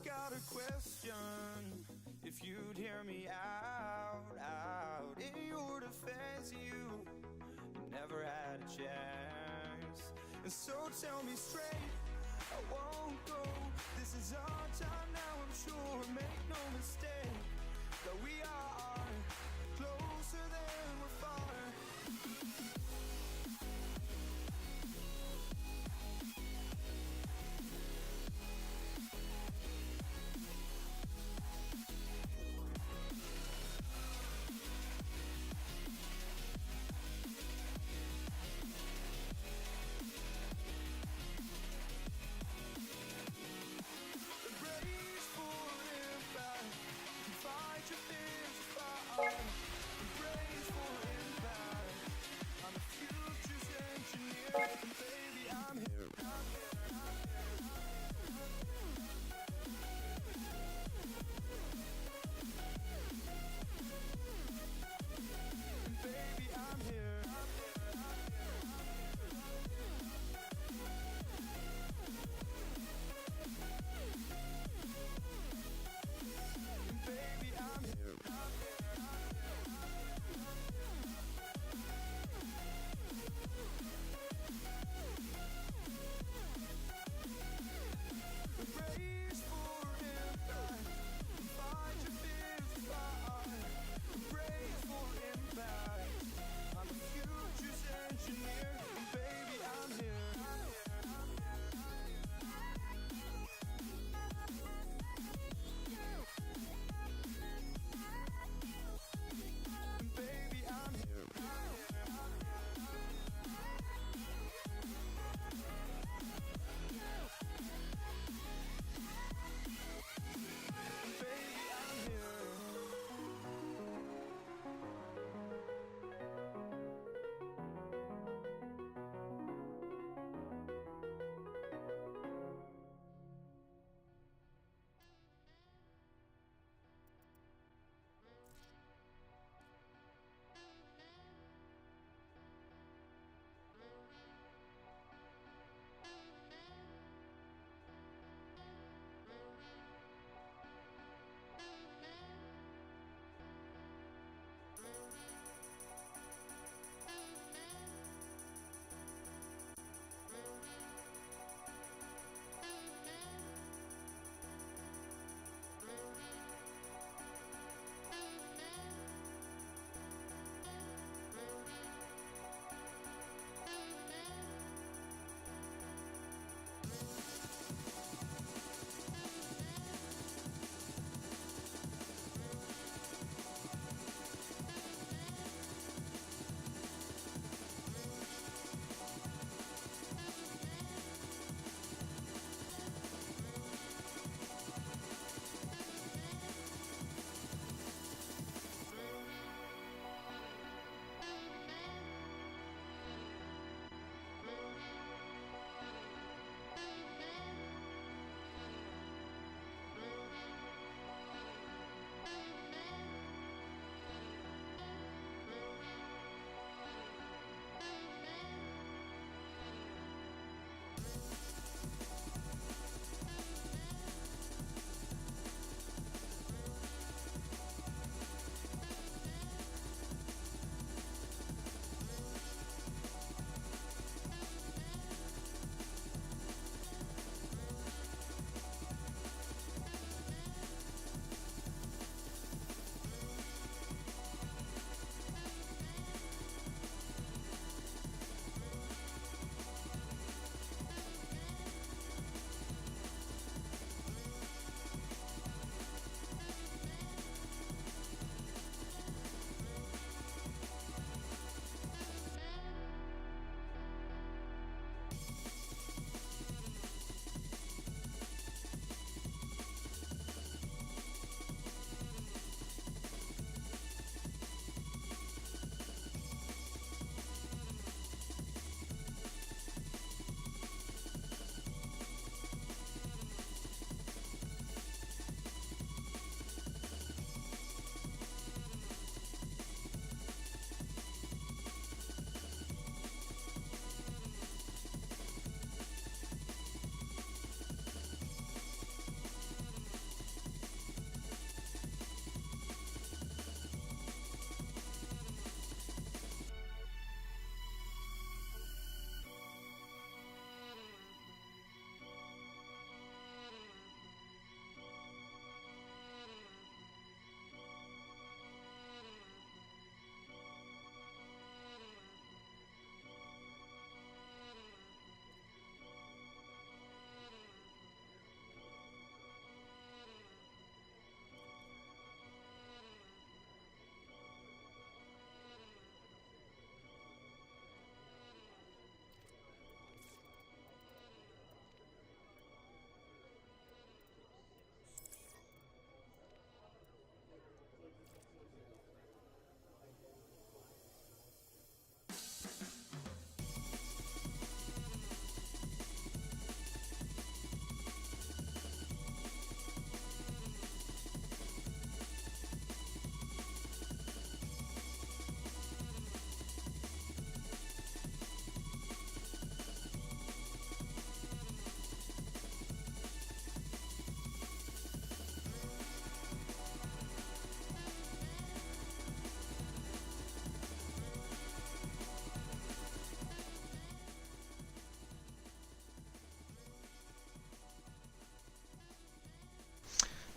got a question. If you'd hear me out in your defense, you never had a chance. And so tell me straight, I won't go. This is our time now, I'm sure. Make no mistake that we are closer than we're far. Fight your fears apart. Embrace for impact. I'm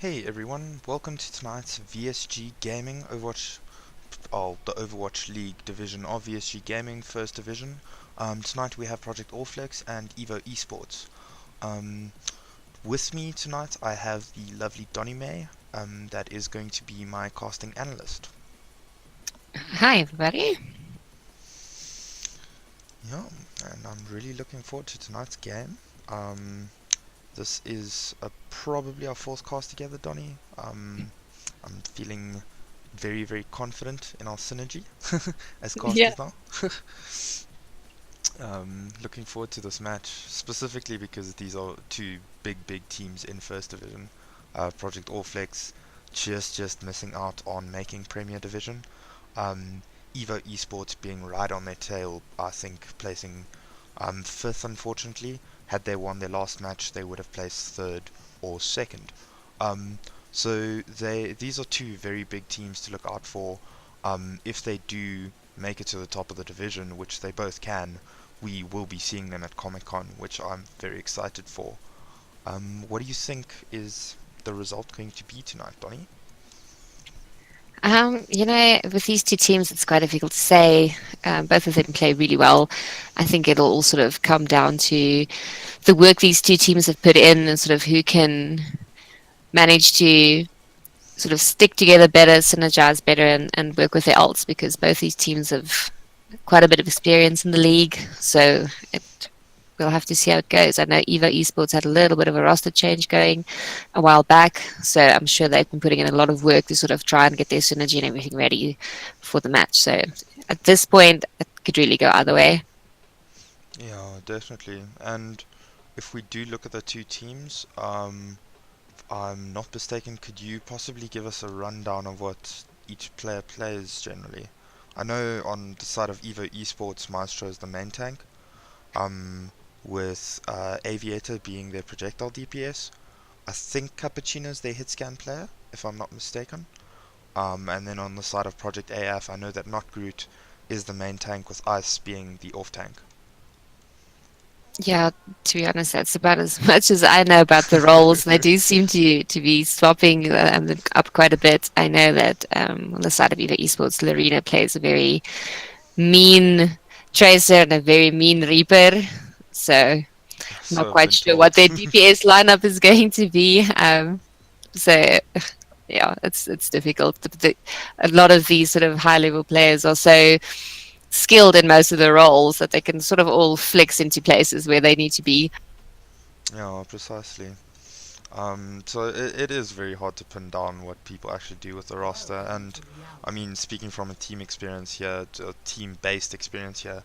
Hey everyone, welcome to tonight's VSG Gaming the Overwatch League division of VSG Gaming, First Division. Tonight we have Project Allflex and Evo Esports. Um, with me tonight I have the lovely Donimay, that is going to be my casting analyst. Hi, everybody. Yeah, and I'm really looking forward to tonight's game. Um, this is probably our fourth cast together, Donny. I'm feeling very, very confident in our synergy as Yeah. casters now. Looking forward to this match, specifically because these are two big, big teams in First Division. Project Allflex just missing out on making Premier Division. Um, Evo Esports being right on their tail, I think, placing fifth, unfortunately. Had they won their last match, they would have placed third or second. Um, these are two very big teams to look out for. If they do make it to the top of the division, which they both can, we will be seeing them at Comic Con, which I'm very excited for. What do you think is the result going to be tonight, Donny? With these two teams, it's quite difficult to say. Both of them play really well. I think it'll all sort of come down to the work these two teams have put in and sort of who can manage to sort of stick together better, synergize better, and work with their alts because both these teams have quite a bit of experience in the league. So we'll have to see how it goes. I know Evo Esports had a little bit of a roster change going a while back, so I'm sure they've been putting in a lot of work to sort of try and get their synergy and everything ready for the match. So at this point, it could really go either way. Yeah, definitely. And if we do look at the two teams, if I'm not mistaken, could you possibly give us a rundown of what each player plays generally? I know on the side of Evo Esports, Maestro is the main tank, um, with Aviator being their projectile DPS. I think Cappuccino's their hit scan player, if I'm not mistaken. And then on the side of Project AF, I know that Not Groot is the main tank, with Ice being the off tank. Yeah, to be honest, that's about as much as I know about the roles. They do seem to be swapping them up quite a bit. I know that on the side of Evo Esports, Lorena plays a very mean Tracer and a very mean Reaper. So not So I've quite been sure what told. their DPS lineup is going to be. So yeah, it's difficult. A lot of these sort of high level players are so skilled in most of the roles that they can sort of all flex into places where they need to be. Yeah, precisely. So it is very hard to pin down what people actually do with the roster. And I mean, speaking from a team experience here, to a team-based experience here,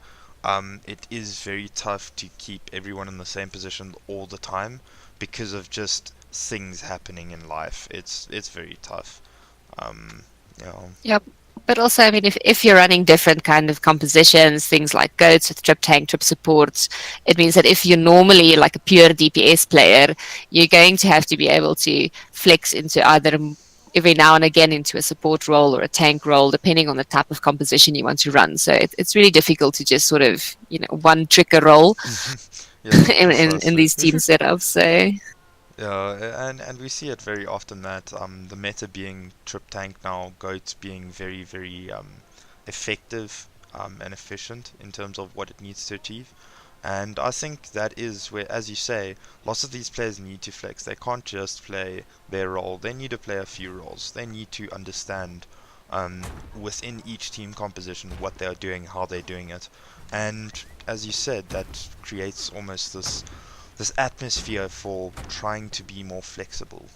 it is very tough to keep everyone in the same position all the time because of just things happening in life. It's very tough. Um, you know, Yep. But also, I mean, if you're running different kind of compositions, things like goats with trip tank, trip supports, it means that if you're normally like a pure DPS player, you're going to have to be able to flex into either every now and again into a support role or a tank role, depending on the type of composition you want to run. So it's really difficult to just sort of, one trick a role yeah, in precisely. these team setups. So Yeah, and we see it very often that the meta being trip tank now, goats being very, very effective and efficient in terms of what it needs to achieve. And I think that is where, as you say, lots of these players need to flex. They can't just play their role. They need to play a few roles. They need to understand within each team composition what they are doing, how they're doing it. And as you said, that creates almost this atmosphere for trying to be more flexible.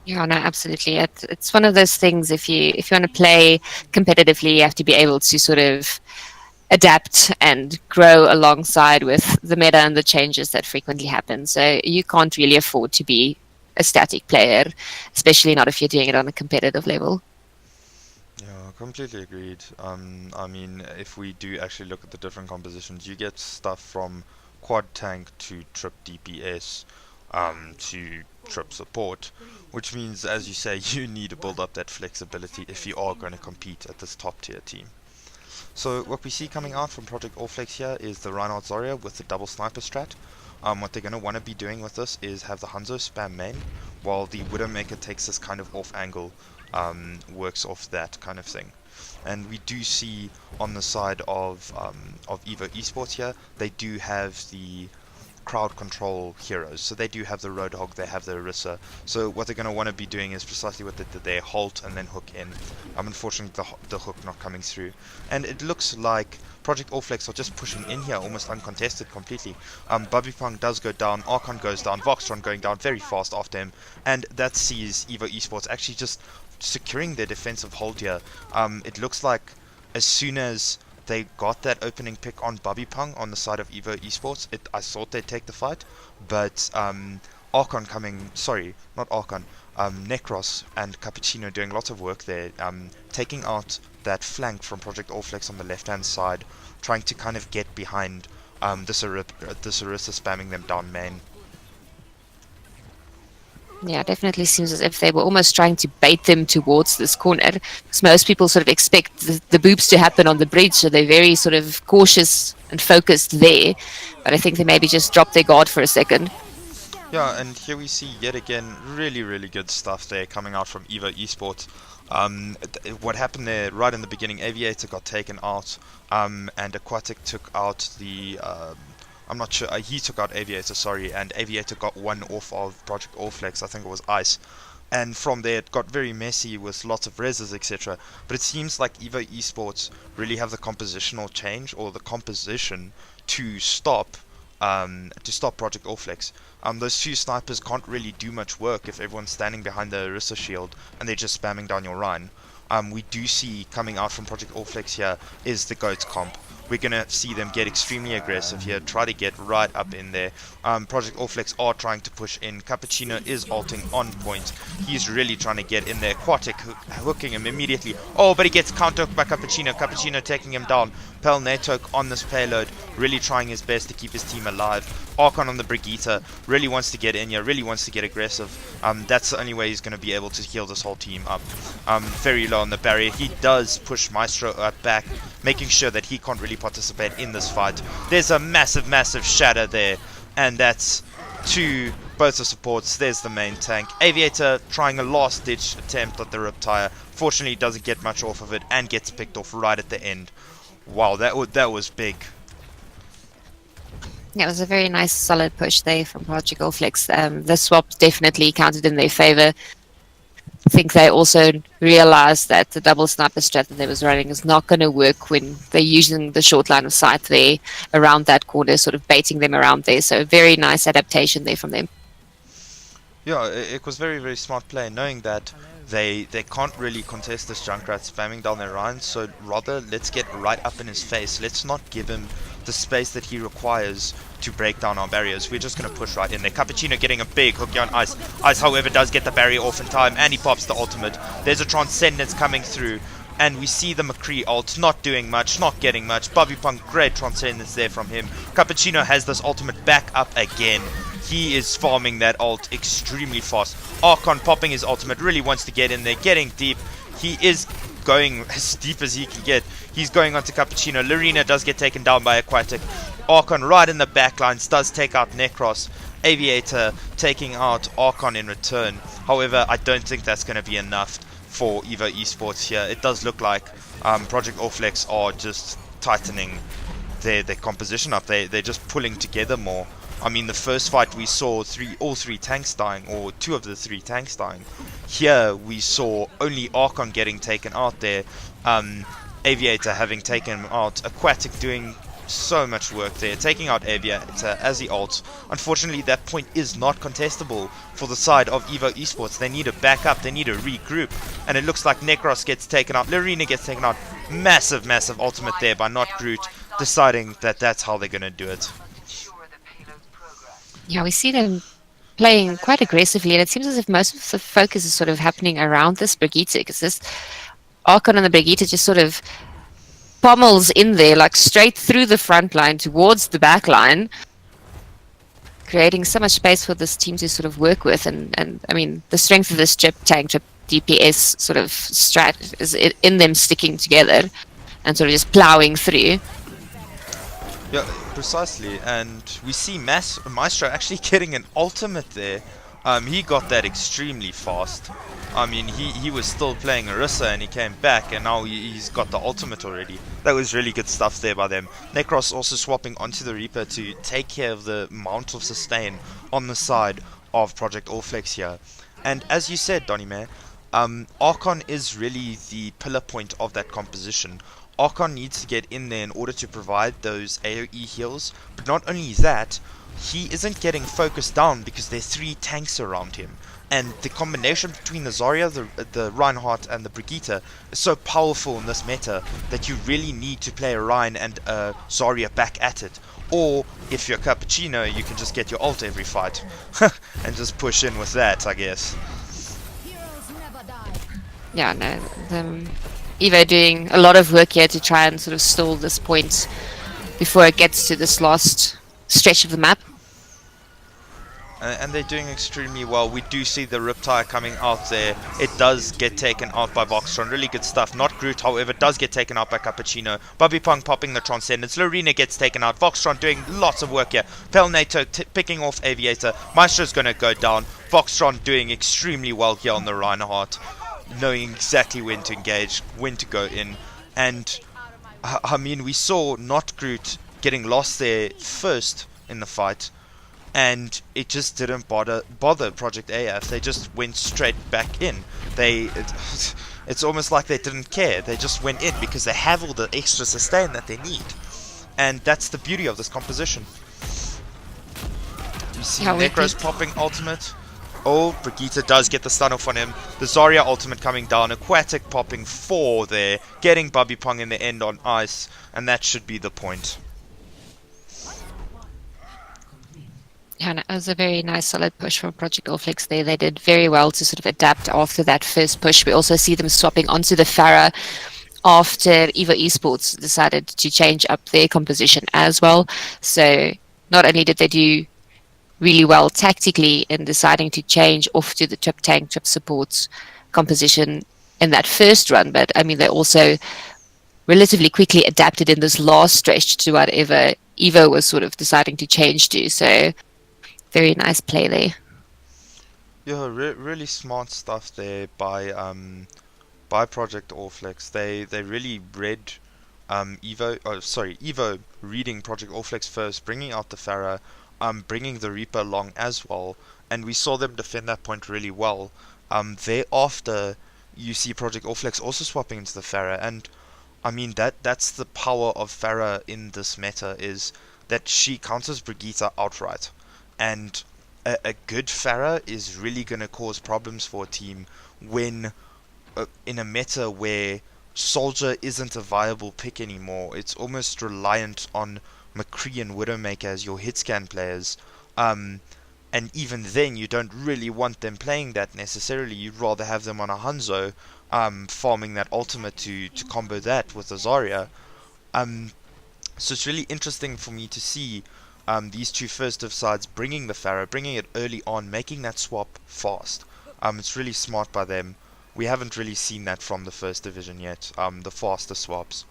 yeah, no, absolutely. It's one of those things. If you want to play competitively, you have to be able to sort of adapt and grow alongside with the meta and the changes that frequently happen. So you can't really afford to be a static player, especially not if you're doing it on a competitive level. Yeah, completely agreed. I mean, if we do actually look at the different compositions, you get stuff from quad tank to trip DPS, to trip support, which means, as you say, you need to build up that flexibility if you are going to compete at this top tier team. So what we see coming out from Project Allflex here is the Reinhardt Zarya with the double sniper strat. what they're going to want to be doing with this is have the Hanzo spam main, while the Widowmaker takes this kind of off angle, works off that kind of thing. And we do see on the side of Evo Esports here, they do have the crowd control heroes. So they do have the Roadhog, they have the Orisa. So what they're going to want to be doing is precisely what they did there, halt and then hook in. Unfortunately the hook not coming through. And it looks like Project Allflex are just pushing in here, almost uncontested completely. Bubby Pong does go down, Archon goes down, Voxtron going down very fast after him, and that sees Evo Esports actually just securing their defensive hold here. It looks like as soon as they got that opening pick on Bubby Pong on the side of Evo Esports, I thought they'd take the fight, but Archon coming, sorry, not Archon, Necros and Cappuccino doing lots of work there, taking out that flank from Project Allflex on the left hand side, trying to kind of get behind this Orisa spamming them down main. Yeah, definitely seems as if they were almost trying to bait them towards this corner. Because most people sort of expect the boops to happen on the bridge, so they're very sort of cautious and focused there. But I think they maybe just dropped their guard for a second. Yeah, and here we see yet again really, really good stuff there coming out from Evo Esports. What happened there right in the beginning, Aviator got taken out, and Aquatic took out the... I'm not sure, he took out Aviator, sorry, and Aviator got one off of Project Allflex, I think it was Ice. And from there it got very messy with lots of reses, etc. But it seems like Evo Esports really have the compositional change, or the composition, to stop Project Allflex. Those two snipers can't really do much work if everyone's standing behind the Orisa shield and they're just spamming down your Rhine. We do see coming out from Project Allflex here is the GOAT comp. We're going to see them get extremely aggressive here, try to get right up in there. Project Allflex are trying to push in. Cappuccino is ulting on point. He's really trying to get in there. Aquatic hooking him immediately. Oh, but he gets counter-hooked by Cappuccino. Cappuccino taking him down. Pel Netok on this payload, really trying his best to keep his team alive. Archon on the Brigitte really wants to get in here, really wants to get aggressive. That's the only way he's going to be able to heal this whole team up. Very low on the barrier. He does push Maestro back, making sure that he can't really participate in this fight. There's a massive, massive shatter there, and that's to both the supports. There's the main tank. Aviator trying a last-ditch attempt at the Riptire. Fortunately, doesn't get much off of it and gets picked off right at the end. Wow, that was big. Yeah, it was a very nice, solid push there from Project Allflex. The swap definitely counted in their favor. I think they also realized that the double sniper strat that they was running is not going to work when they're using the short line of sight there around that corner, sort of baiting them around there. So very nice adaptation there from them. Yeah, it was very, very smart play, knowing that they can't really contest this Junkrat spamming down their Rhine, so rather let's get right up in his face. Let's not give him the space that he requires to break down our barriers. We're just going to push right in there. Cappuccino getting a big hook on Ice. Ice, however, does get the barrier off in time, and he pops the ultimate. There's a Transcendence coming through, and we see the McCree ult not doing much, not getting much. Bobby Punk, great Transcendence there from him. Cappuccino has this ultimate back up again. He is farming that ult extremely fast. Archon popping his ultimate, really wants to get in there, getting deep. He is going as deep as he can get. He's going onto Cappuccino. Lorena does get taken down by Aquatic. Archon right in the backlines does take out Necros. Aviator taking out Archon in return. However, I don't think that's going to be enough for Evo Esports here. It does look like Project Allflex are just tightening their composition up. They're just pulling together more. I mean, the first fight we saw all three tanks dying, or two of the three tanks dying. Here we saw only Archon getting taken out there. Aviator having taken him out. Aquatic doing so much work there, taking out Aviator as he ults. Unfortunately, that point is not contestable for the side of Evo Esports. They need to back up, they need to regroup, and it looks like Necros gets taken out, Lorena gets taken out. Massive, massive ultimate there by Not Groot, deciding that that's how they're going to do it. Yeah, we see them playing quite aggressively, and it seems as if most of the focus is sort of happening around this Brigitte, because this Archon on the Brigitte just sort of pommels in there, like straight through the front line towards the back line, creating so much space for this team to sort of work with. And I mean, the strength of this chip DPS sort of strat is in them sticking together and sort of just plowing through. Yeah, precisely. And we see Maestro actually getting an ultimate there. He got that extremely fast. I mean, he was still playing Orisa and he came back and now he's got the ultimate already. That was really good stuff there by them. Necros also swapping onto the Reaper to take care of the amount of sustain on the side of Project Allflex here. And as you said, Donimay, Archon is really the pillar point of that composition. Archon needs to get in there in order to provide those AoE heals, but not only that, he isn't getting focused down because there's 3 tanks around him. And the combination between the Zarya, the Reinhardt, and the Brigitte is so powerful in this meta that you really need to play a Rein and a Zarya back at it. Or, if you're Cappuccino, you can just get your ult every fight and just push in with that, I guess. Yeah, no, Evo doing a lot of work here to try and sort of stall this point before it gets to this last stretch of the map. And they're doing extremely well. We do see the Riptire coming out there. It does get taken out by Voxtron. Really good stuff. Not Groot, however, does get taken out by Cappuccino. Bobby Pong popping the Transcendence. Lorena gets taken out. Voxtron doing lots of work here. Pelnato picking off Aviator. Maestro's going to go down. Voxtron doing extremely well here on the Reinhardt, knowing exactly when to engage, when to go in. And, I mean, we saw Not Groot getting lost there first in the fight. And it just didn't bother Project AF. They just went straight back in. It's almost like they didn't care. They just went in because they have all the extra sustain that they need. And that's the beauty of this composition. You see Necros popping ultimate. Oh, Brigitte does get the stun off on him. The Zarya ultimate coming down. Aquatic popping 4 there. Getting Bubby Pong in the end on ice. And that should be the point. Yeah, no, it was a very nice solid push from Project Allflex there. They did very well to sort of adapt after that first push. We also see them swapping onto the Pharah after Evo Esports decided to change up their composition as well. So not only did they do really well tactically in deciding to change off to the trip tank, trip support composition in that first run, but I mean they also relatively quickly adapted in this last stretch to whatever Evo was sort of deciding to change to. So very nice play there. Yeah, really smart stuff there by Project Allflex. They really read Evo reading Project Allflex first, bringing out the Pharah, bringing the Reaper along as well, and we saw them defend that point really well. Thereafter, you see Project Allflex also swapping into the Pharah, and I mean that's the power of Pharah in this meta, is that she counters Brigitte outright. And a good Pharah is really going to cause problems for a team when in a meta where Soldier isn't a viable pick anymore. It's almost reliant on McCree and Widowmaker as your hit scan players. And even then, you don't really want them playing that necessarily. You'd rather have them on a Hanzo, farming that ultimate to combo that with a Zarya. So it's really interesting for me to see these two first of sides bringing the Pharah, bringing it early on, making that swap fast. It's really smart by them. We haven't really seen that from the first division yet, the faster swaps.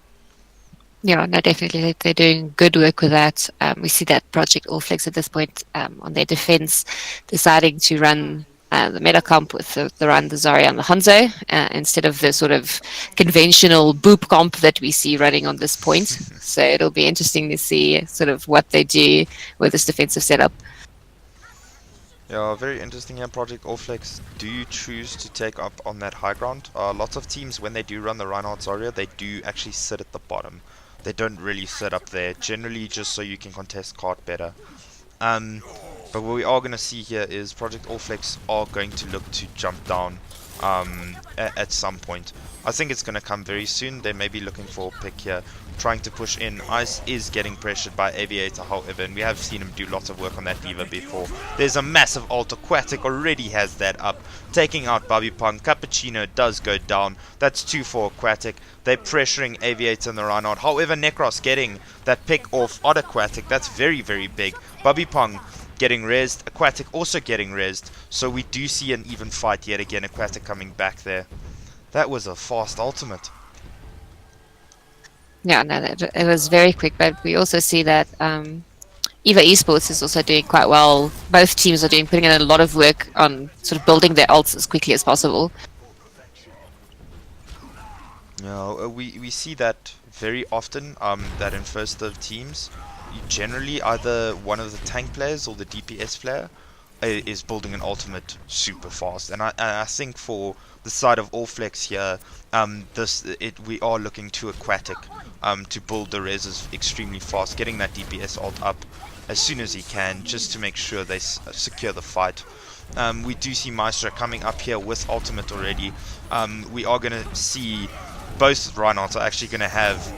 Yeah, no, definitely. They're doing good work with that. We see that Project Allflex at this point on their defense deciding to run the meta comp with the run the Zarya and the Hanzo instead of the sort of conventional boop comp that we see running on this point. So it'll be interesting to see sort of what they do with this defensive setup. Yeah, very interesting here. Project Allflex do choose to take up on that high ground. Lots of teams, when they do run the Reinhardt Zarya, they do actually sit at the bottom. They don't really sit up there, generally just so you can contest card better. But what we are going to see here is Project Allflex are going to look to jump down at some point. I think it's going to come very soon. They may be looking for a pick here, trying to push in. Ice is getting pressured by Aviator, however, and we have seen him do lots of work on that Diva before. There's a massive ult. Aquatic already has that up, taking out Bobby Pong. Cappuccino does go down. That's 2 for Aquatic. They're pressuring Aviator and the Reinhardt. However, Necros getting that pick off on Aquatic. That's very, very big. Bobby Pong getting rezzed. Aquatic also getting rezzed. So we do see an even fight yet again. Aquatic coming back there. That was a fast ultimate. Yeah, no, it was very quick, but we also see that Eva Esports is also doing quite well. Both teams are putting in a lot of work on sort of building their ults as quickly as possible. We see that very often, that in first of teams, generally either one of the tank players or the DPS player is building an ultimate super fast. And I think for the side of All Flex here, we are looking to Aquatic to build the reses extremely fast, getting that DPS ult up as soon as he can, just to make sure they secure the fight. We do see Maestro coming up here with ultimate already. We are going to see both Reinhardt are actually going to have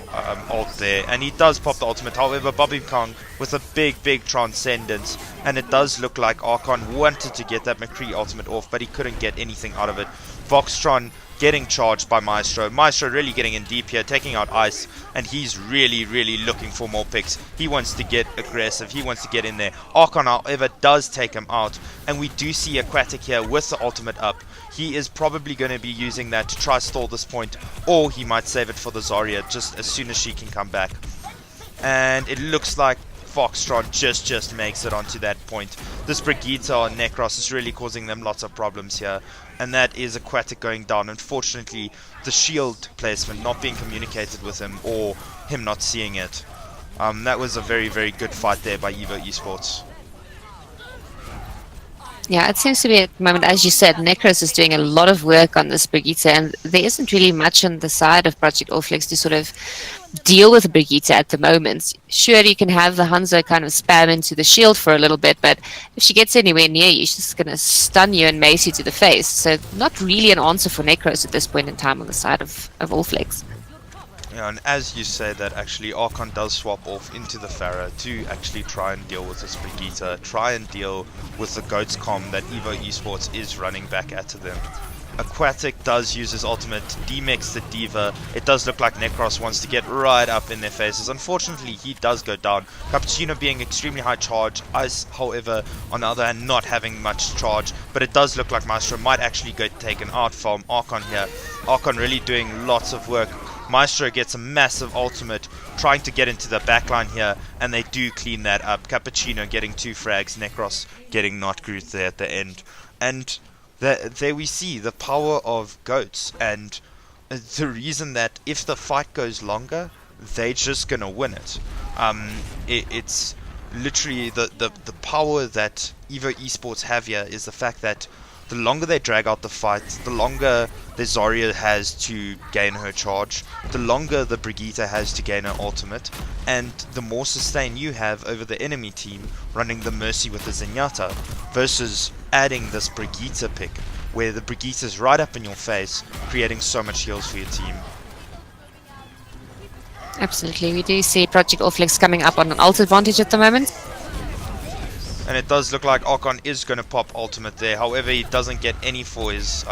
ult there, and he does pop the ultimate. However, Bobby Kong with a big transcendence, and it does look like Archon wanted to get that McCree ultimate off, but he couldn't get anything out of it. Voxtron getting charged by Maestro. Maestro really getting in deep here, taking out Ice, and he's really looking for more picks. He wants to get aggressive, he wants to get in there. Archon, however, does take him out, and we do see Aquatic here with the ultimate up. He is probably going to be using that to try stall this point, or he might save it for the Zarya just as soon as she can come back. And it looks like Foxtron just makes it onto that point. This Brigitte on Necros is really causing them lots of problems here, and that is Aquatic going down. Unfortunately, the shield placement not being communicated with him, or him not seeing it. That was a very good fight there by Evo Esports. Yeah, it seems to be at the moment, as you said, Necros is doing a lot of work on this Brigitte, and there isn't really much on the side of Project Allflex to sort of deal with Brigitte at the moment. Sure, you can have the Hanzo kind of spam into the shield for a little bit, but if she gets anywhere near you, she's just going to stun you and mace you to the face. So not really an answer for Necros at this point in time on the side of Allflex. Yeah, and as you say that, actually Archon does swap off into the Pharah to actually try and deal with this Brigitte, try and deal with the Goats comp that Evo Esports is running back at them. Aquatic does use his ultimate, demix the Diva. It does look like Necros wants to get right up in their faces. Unfortunately, he does go down. Cappuccino being extremely high charge, Ice, however, on the other hand, not having much charge. But it does look like Maestro might actually get taken out from Archon here. Archon really doing lots of work. Maestro gets a massive ultimate, trying to get into the backline here, and they do clean that up. Cappuccino getting 2 frags, Necros getting not Groot there at the end. And there we see the power of Goats, and the reason that if the fight goes longer, they're just gonna win it. It's literally the power that Evo Esports have here is the fact that the longer they drag out the fight, the longer the Zarya has to gain her charge, the longer the Brigitte has to gain her ultimate, and the more sustain you have over the enemy team running the Mercy with the Zenyatta, versus adding this Brigitte pick, where the Brigitte is right up in your face, creating so much heals for your team. Absolutely, we do see Project Allflex coming up on an ult advantage at the moment. And it does look like Archon is going to pop ultimate there. However, he doesn't get any for his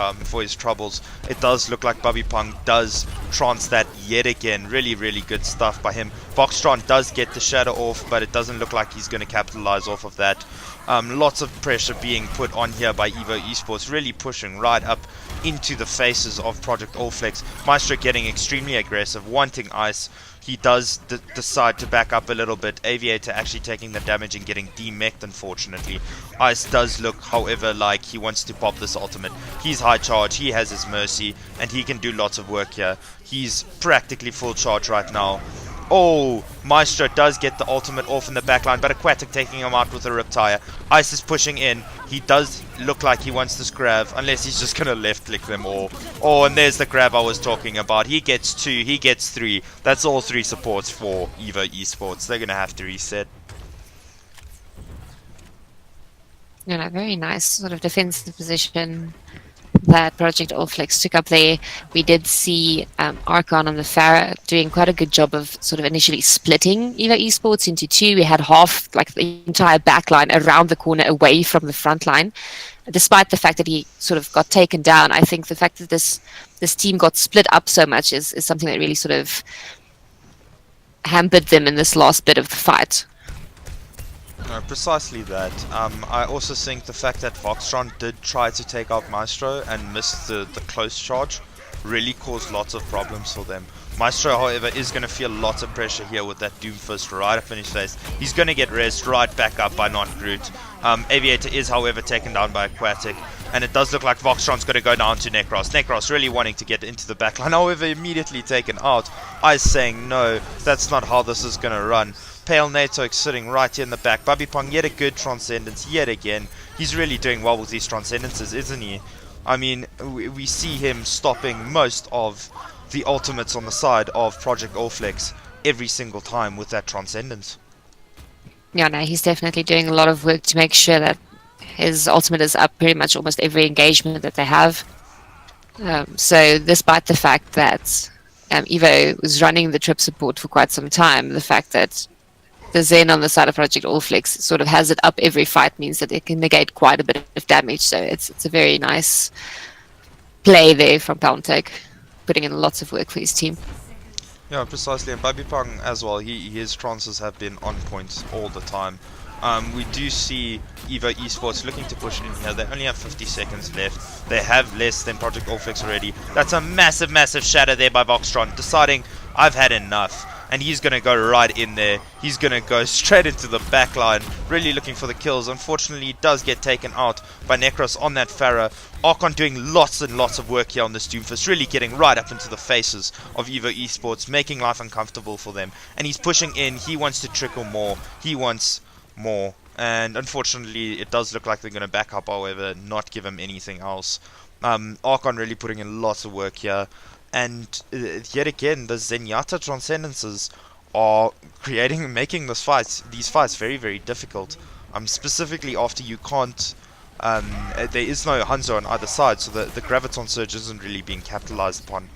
troubles. It does look like Bobby Pong does trance that yet again. Really good stuff by him. Foxtron does get the shadow off, but it doesn't look like he's going to capitalize off of that. Lots of pressure being put on here by Evo Esports, really pushing right up into the faces of Project Allflex. Maestro getting extremely aggressive, wanting Ice. He does decide to back up a little bit. Aviator actually taking the damage and getting demeched, unfortunately. Ice does look, however, like he wants to pop this ultimate. He's high charge, he has his Mercy, and he can do lots of work here. He's practically full charge right now. Oh, Maestro does get the ultimate off in the backline, but Aquatic taking him out with a Riptire. Ice is pushing in. He does look like he wants this grab, unless he's just going to left click them all. Oh, and there's the grab I was talking about. He gets 2, he gets 3. That's all 3 supports for Evo Esports. They're going to have to reset. Very nice sort of defensive position that Project Allflex took up there. We did see Archon and the Pharah doing quite a good job of sort of initially splitting Evo Esports into 2. We had half, like the entire backline around the corner away from the front line. Despite the fact that he sort of got taken down, I think the fact that this team got split up so much is something that really sort of hampered them in this last bit of the fight. No, precisely that. I also think the fact that Voxtron did try to take out Maestro and missed the close charge really caused lots of problems for them. Maestro, however, is going to feel lots of pressure here with that Doomfist right up in his face. He's going to get rezzed right back up by Not Groot. Aviator is, however, taken down by Aquatic, and it does look like Voxtron's going to go down to Necros. Necros really wanting to get into the backline, however, immediately taken out. I saying no, that's not how this is going to run. Pale Natok sitting right here in the back. Bubby Pong, yet a good Transcendence, yet again. He's really doing well with these Transcendences, isn't he? I mean, we see him stopping most of the ultimates on the side of Project Allflex every single time with that Transcendence. Yeah, no, he's definitely doing a lot of work to make sure that his ultimate is up pretty much almost every engagement that they have. So despite the fact that Evo was running the trip support for quite some time, the fact that the Zen on the side of Project Allflex sort of has it up every fight means that it can negate quite a bit of damage. So it's a very nice play there from Palmtech, putting in lots of work for his team. Yeah, precisely. And Bubby Pong as well, his trances have been on point all the time. We do see Evo Esports looking to push in here. They only have 50 seconds left. They have less than Project Allflex already. That's a massive, massive shatter there by Voxtron, deciding I've had enough. And he's going to go right in there. He's going to go straight into the back line, really looking for the kills. Unfortunately, he does get taken out by Necros on that Pharah. Archon doing lots and lots of work here on this Doomfist, really getting right up into the faces of Evo Esports, making life uncomfortable for them. And he's pushing in. He wants to trickle more. He wants more. And unfortunately, it does look like they're going to back up, however, not give him anything else. Archon really putting in lots of work here. And yet again, the Zenyatta Transcendences are making these fights very, very difficult. Specifically after you can't, there is no Hanzo on either side, so the Graviton Surge isn't really being capitalized upon.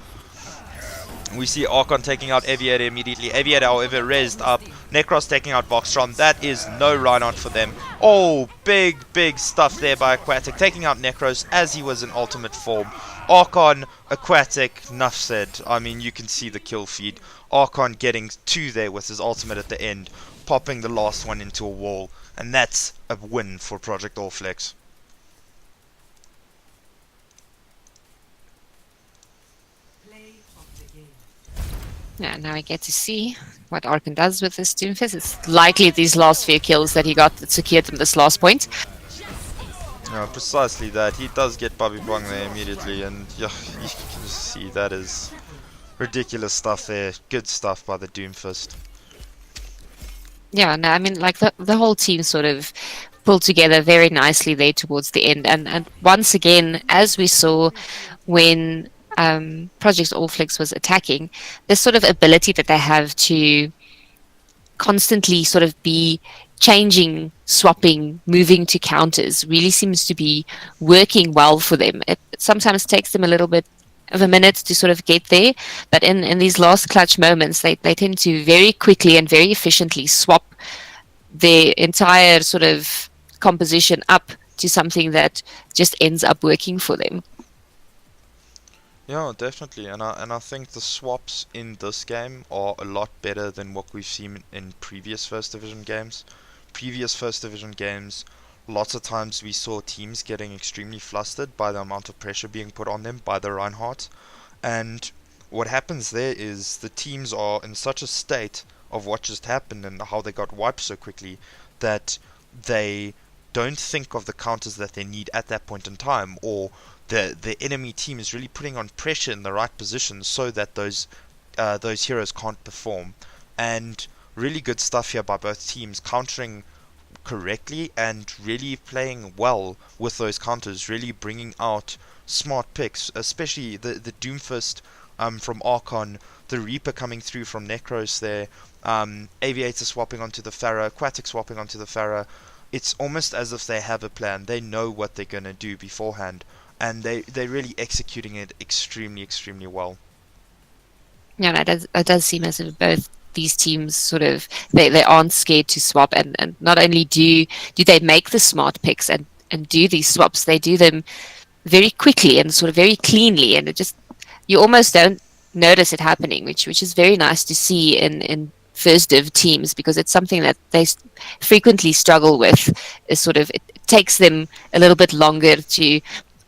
We see Archon taking out Aviator immediately. Aviator, however, rezzed up. Necros taking out Voxtron. That is no Rhinout for them. Oh, big, big stuff there by Aquatic. Taking out Necros as he was in ultimate form. Archon, Aquatic, enough said. I mean, you can see the kill feed. Archon getting 2 there with his ultimate at the end. Popping the last one into a wall. And that's a win for Project Allflex. Yeah, now we get to see what Archon does with this Doomfist. It's likely these last few kills that he got that secured him this last point. Yeah, precisely that. He does get Bobby Bong there immediately, and yeah, you can just see that is ridiculous stuff there. Good stuff by the Doomfist. Yeah, no, I mean, like the whole team sort of pulled together very nicely there towards the end. And once again, as we saw when Project Allflex was attacking, this sort of ability that they have to constantly sort of be changing, swapping, moving to counters really seems to be working well for them. It sometimes takes them a little bit of a minute to sort of get there, but in these last clutch moments, they tend to very quickly and very efficiently swap their entire sort of composition up to something that just ends up working for them. Yeah, definitely, and I think the swaps in this game are a lot better than what we've seen in previous First Division games. Previous First Division games, lots of times we saw teams getting extremely flustered by the amount of pressure being put on them by the Reinhardt, and what happens there is the teams are in such a state of what just happened and how they got wiped so quickly that they don't think of the counters that they need at that point in time, or the enemy team is really putting on pressure in the right positions so that those heroes can't perform. And really good stuff here by both teams, countering correctly and really playing well with those counters, really bringing out smart picks, especially the Doomfist from Archon, the Reaper coming through from Necros there, Aviator swapping onto the Pharah, Aquatic swapping onto the Pharah. It's almost as if they have a plan. They know what they're going to do beforehand, and they're really executing it extremely, extremely well. Yeah, it does seem as if both these teams sort of they aren't scared to swap, and not only do they make the smart picks and do these swaps, they do them very quickly and sort of very cleanly, and it just, you almost don't notice it happening, which is very nice to see in first div teams, because it's something that they frequently struggle with. Is sort of, it takes them a little bit longer to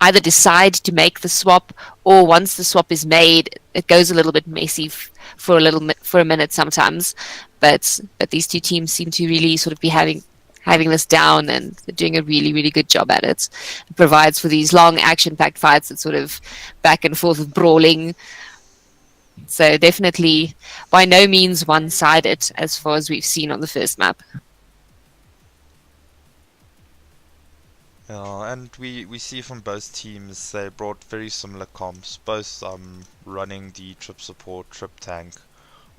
either decide to make the swap, or once the swap is made, it goes a little bit messy for a minute sometimes. But these two teams seem to really sort of be having this down, and they're doing a really, really good job at it. It provides for these long action-packed fights and sort of back and forth of brawling. So definitely by no means one-sided as far as we've seen on the first map. Yeah, and we see from both teams they brought very similar comps, both running the trip support, trip tank,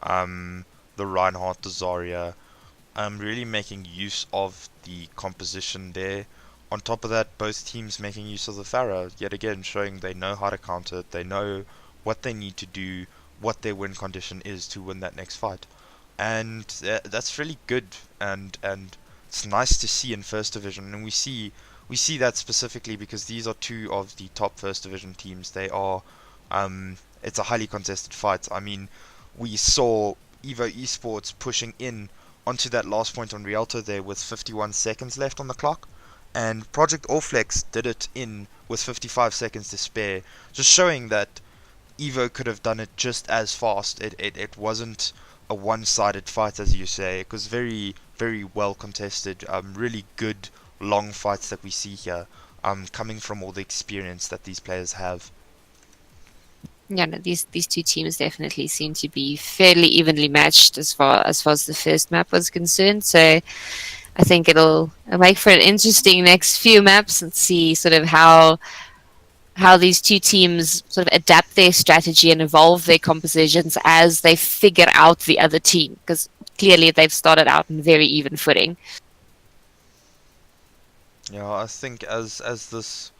the Reinhardt, the Zarya, really making use of the composition there. On top of that, both teams making use of the Pharah, yet again showing they know how to counter it, they know what they need to do, what their win condition is to win that next fight. And that's really good, and it's nice to see in First Division, and we see that specifically because these are two of the top First Division teams. They are, it's a highly contested fight. I mean, we saw Evo Esports pushing in onto that last point on Rialto there with 51 seconds left on the clock, and Project Allflex did it in with 55 seconds to spare, just showing that Evo could have done it just as fast. It wasn't a one-sided fight, as you say. It was very, very well contested, really good long fights that we see here, coming from all the experience that these players have. Yeah, no, these two teams definitely seem to be fairly evenly matched as far as the first map was concerned. So I think it'll make for an interesting next few maps, and see sort of how these two teams sort of adapt their strategy and evolve their compositions as they figure out the other team, because clearly they've started out in very even footing. Yeah, I think as this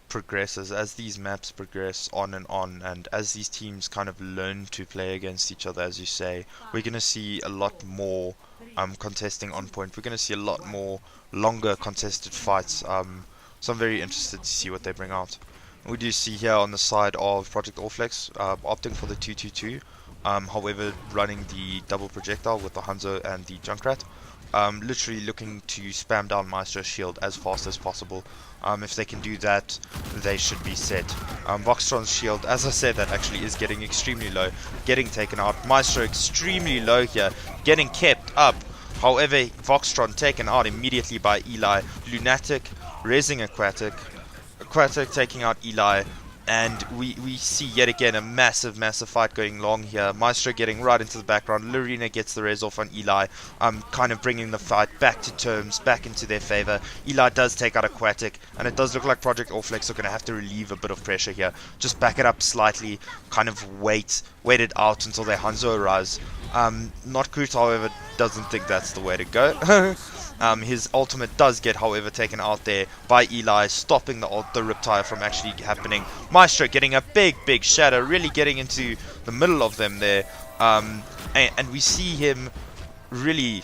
progresses, as these maps progress on, and as these teams kind of learn to play against each other, as you say, we're going to see a lot more contesting on point. We're going to see a lot more longer contested fights. So I'm very interested to see what they bring out. We do see here on the side of Project Allflex opting for the 2-2-2, however running the double projectile with the Hanzo and the Junkrat, literally looking to spam down Maestro's shield as fast as possible. If they can do that, they should be set. Voxtron's shield, as I said, that actually is getting extremely low, getting taken out. Maestro extremely low here, getting kept up. However, Voxtron taken out immediately by Eli. Lunatic raising Aquatic taking out Eli, and we see yet again a massive fight going long here. Maestro getting right into the background. Lorena gets the res off on Eli, kind of bringing the fight back to terms, back into their favor. Eli does take out Aquatic, and it does look like Project Allflex are going to have to relieve a bit of pressure here. Just back it up slightly, kind of wait it out until their Hanzo arrives. Not Groot, however, doesn't think that's the way to go. His ultimate does get, however, taken out there by Eli, stopping the Riptire from actually happening. Maestro getting a big shadow, really getting into the middle of them there. And we see him really,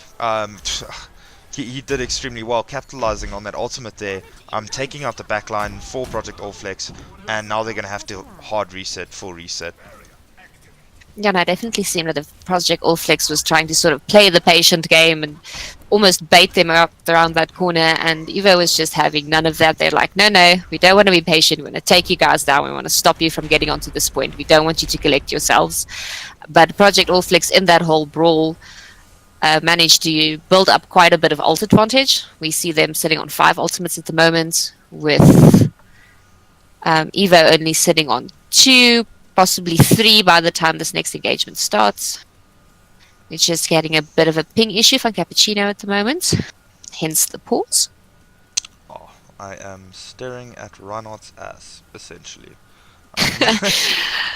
he did extremely well, capitalizing on that ultimate there, taking out the backline for Project Allflex, and now they're going to have to full reset. Yeah, no, I definitely seemed that the Project Allflex was trying to sort of play the patient game and almost bait them up around that corner, and Evo was just having none of that. They're like, no, we don't want to be patient. We want to take you guys down. We want to stop you from getting onto this point. We don't want you to collect yourselves. But Project Allflex in that whole brawl managed to build up quite a bit of ult advantage. We see them sitting on 5 ultimates at the moment, with Evo only sitting on 2, possibly 3 by the time this next engagement starts. We're just getting a bit of a ping issue from Cappuccino at the moment, hence the pause. Oh, I am staring at Reinhardt's ass, essentially.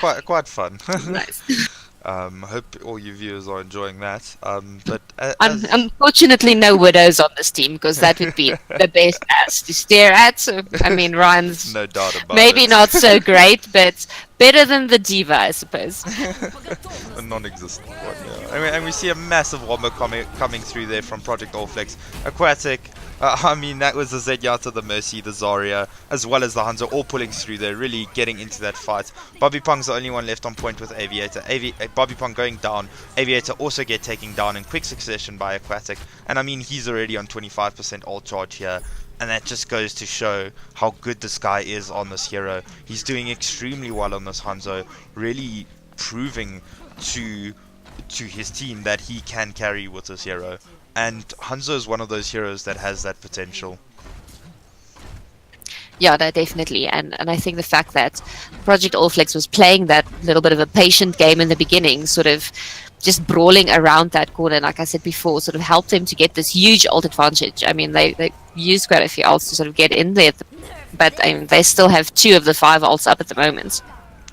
Quite fun. Nice. Hope all you viewers are enjoying that. But unfortunately, no widows on this team, because that would be the best ass to stare at. So, I mean, Ryan's no doubt about maybe it. Not so great, but better than the diva, I suppose. A non-existent one, yeah. And we see a massive wombo coming through there from Project Allflex. Aquatic, I mean, that was the Zenyatta, the Mercy, the Zarya, as well as the Hanzo, all pulling through there, really getting into that fight. Bobby Pong's the only one left on point with Aviator. Bobby Pong going down. Aviator also taken down in quick succession by Aquatic. And I mean, he's already on 25% ult charge here. and that just goes to show how good this guy is on this hero. He's doing extremely well on this Hanzo, really proving to his team that he can carry with this hero. And Hanzo is one of those heroes that has that potential. Yeah, no, definitely. And I think the fact that Project All Flex was playing that little bit of a patient game in the beginning, sort of just brawling around that corner, like I said before, sort of helped them to get this huge ult advantage. I mean, they used quite a few ults to sort of get in there, but I mean, they still have 2 of the 5 ults up at the moment.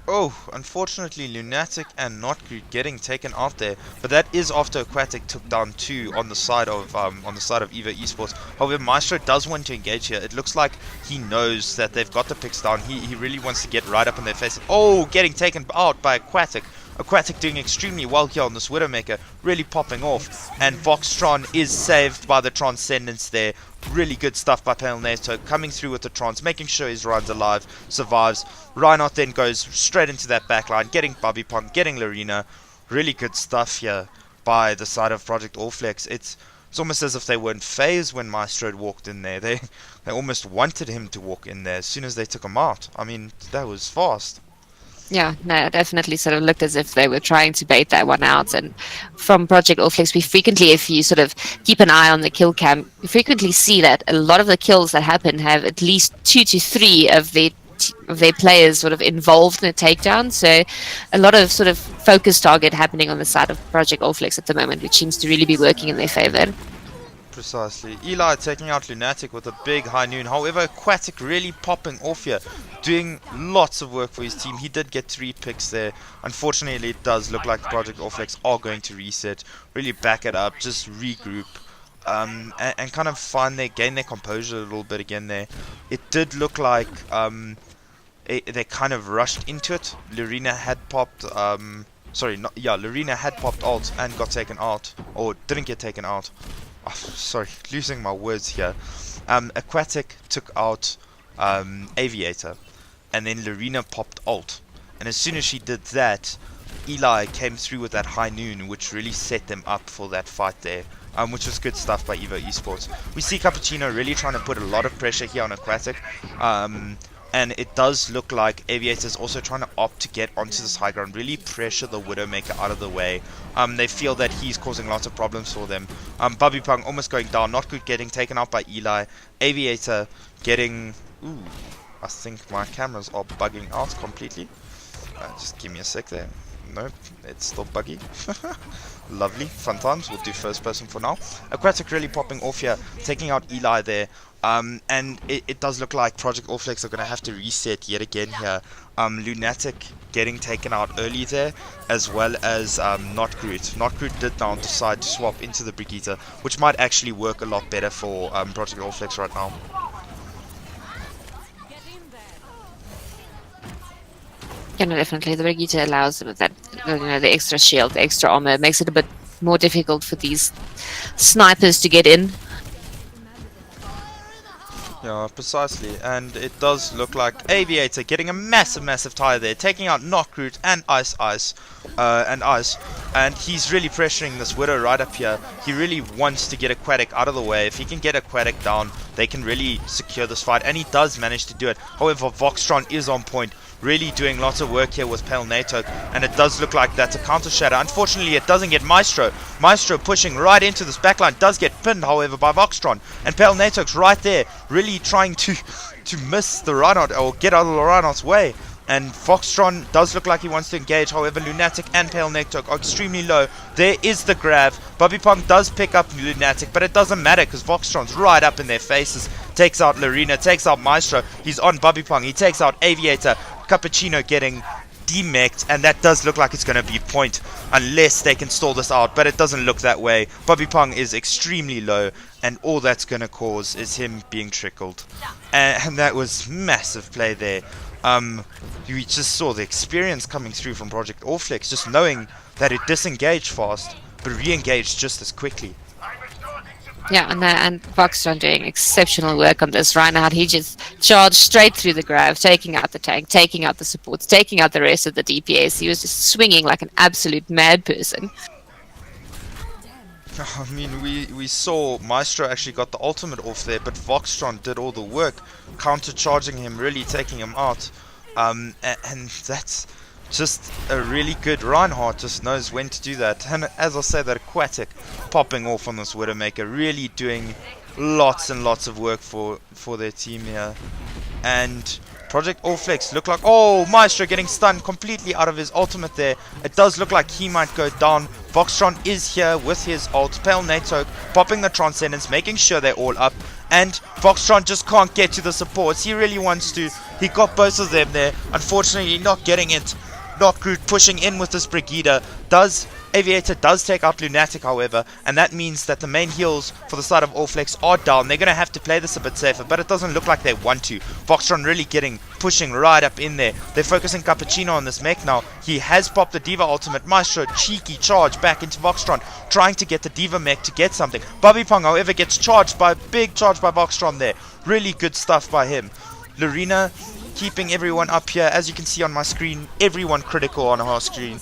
Oh, unfortunately, Lunatic and Notgreed getting taken out there, but that is after Aquatic took down 2 on the side of EVA Esports. However, Maestro does want to engage here. It looks like he knows that they've got the picks down. He really wants to get right up in their face. Oh, getting taken out by Aquatic. Aquatic doing extremely well here on this Widowmaker, really popping off, and Voxtron is saved by the Transcendence there. Really good stuff by Pelneto, coming through with the Trans, making sure his Ryan's alive, survives. Reinhardt then goes straight into that backline, getting Bobby Punk, getting Lorena. Really good stuff here by the side of Project All Flex. It's almost as if they weren't phased when Maestro walked in there. They almost wanted him to walk in there as soon as they took him out. I mean, that was fast. Yeah, no, it definitely sort of looked as if they were trying to bait that one out. And from Project All Flex, we frequently, if you sort of keep an eye on the kill cam, you frequently see that a lot of the kills that happen have at least 2 to 3 of their players sort of involved in a takedown. So a lot of sort of focus target happening on the side of Project All Flex at the moment, which seems to really be working in their favor. Precisely. Eli taking out Lunatic with a big high noon. However, Aquatic really popping off here, doing lots of work for his team. He did get 3 picks there. Unfortunately, it does look like Project All Flex are going to reset, really back it up, just regroup, and kind of gain their composure a little bit again there. It did look like they kind of rushed into it. Lorena had popped Lorena had popped ult and got taken out, or didn't get taken out. Oh, sorry, losing my words here. Aquatic took out Aviator, and then Lorena popped ult. And as soon as she did that, Eli came through with that high noon, which really set them up for that fight there. Which was good stuff by EVA Esports. We see Cappuccino really trying to put a lot of pressure here on Aquatic. And it does look like Aviator is also trying to opt to get onto this high ground, really pressure the Widowmaker out of the way. They feel that he's causing lots of problems for them. Bobby Pung almost going down, not good, getting taken out by Eli. Aviator getting... Ooh, I think my cameras are bugging out completely. Just give me a sec there. Nope, it's still buggy. Lovely, fun times. We'll do first person for now. Aquatic really popping off here, taking out Eli there. And it does look like Project All Flex are going to have to reset yet again here. Lunatic getting taken out early there, as well as Notgroot. Notgroot did now decide to swap into the Brigitte, which might actually work a lot better for Project All Flex right now. Yeah, no, definitely. The Brigitte allows that, the extra shield, the extra armor, makes it a bit more difficult for these snipers to get in. Yeah, precisely, and it does look like Aviator getting a massive tire there, taking out Knockroot and Ice, and he's really pressuring this Widow right up here. He really wants to get Aquatic out of the way. If he can get Aquatic down, they can really secure this fight, and he does manage to do it. However, Voxtron is on point, really doing lots of work here with Pale NATO, and it does look like that's a counter shatter. Unfortunately, it doesn't get Maestro. Maestro pushing right into this backline, does get pinned, however, by Voxtron, and Pale NATO's right there, really trying to miss the Reinhardt, or get out of the Reinhardt's way. And Voxtron does look like he wants to engage, however Lunatic and Pale Nectok are extremely low. There is the grab. Bobby Punk does pick up Lunatic, but it doesn't matter because Voxtron's right up in their faces. Takes out Lorena, takes out Maestro. He's on Bobby Punk, he takes out Aviator. Cappuccino getting demeched, and that does look like it's going to be point unless they can stall this out, but it doesn't look that way. Bobby Pung is extremely low, and all that's going to cause is him being trickled. And that was massive play there. We just saw the experience coming through from Project All Flex, just knowing that it disengaged fast, but re-engaged just as quickly. Yeah, and Voxtron doing exceptional work on this. Reinhardt, he just charged straight through the grab, taking out the tank, taking out the supports, taking out the rest of the DPS. He was just swinging like an absolute mad person. I mean, we saw Maestro actually got the ultimate off there, but Voxtron did all the work, counter-charging him, really taking him out. And that's just a really good Reinhardt, just knows when to do that. And as I say, that Aquatic popping off on this Widowmaker, really doing lots and lots of work for their team here. And Project Allflex look like, oh, Maestro getting stunned completely out of his ultimate there. It does look like he might go down. Voxtron is here with his ult. Pale Nato popping the Transcendence, making sure they're all up. And Voxtron just can't get to the supports. He really wants to. He got both of them there. Unfortunately, not getting it. Not Groot pushing in with this Brigida. Aviator does take out Lunatic, however, and that means that the main heals for the side of Allflex are down. They're going to have to play this a bit safer, but it doesn't look like they want to. Voxtron really pushing right up in there. They're focusing Cappuccino on this mech now. He has popped the Diva ultimate. Maestro, cheeky charge back into Voxtron, trying to get the Diva mech to get something. Bobby Pong, however, gets charged by a big charge by Voxtron there. Really good stuff by him. Lorena keeping everyone up here. As you can see on my screen, everyone critical on our screen.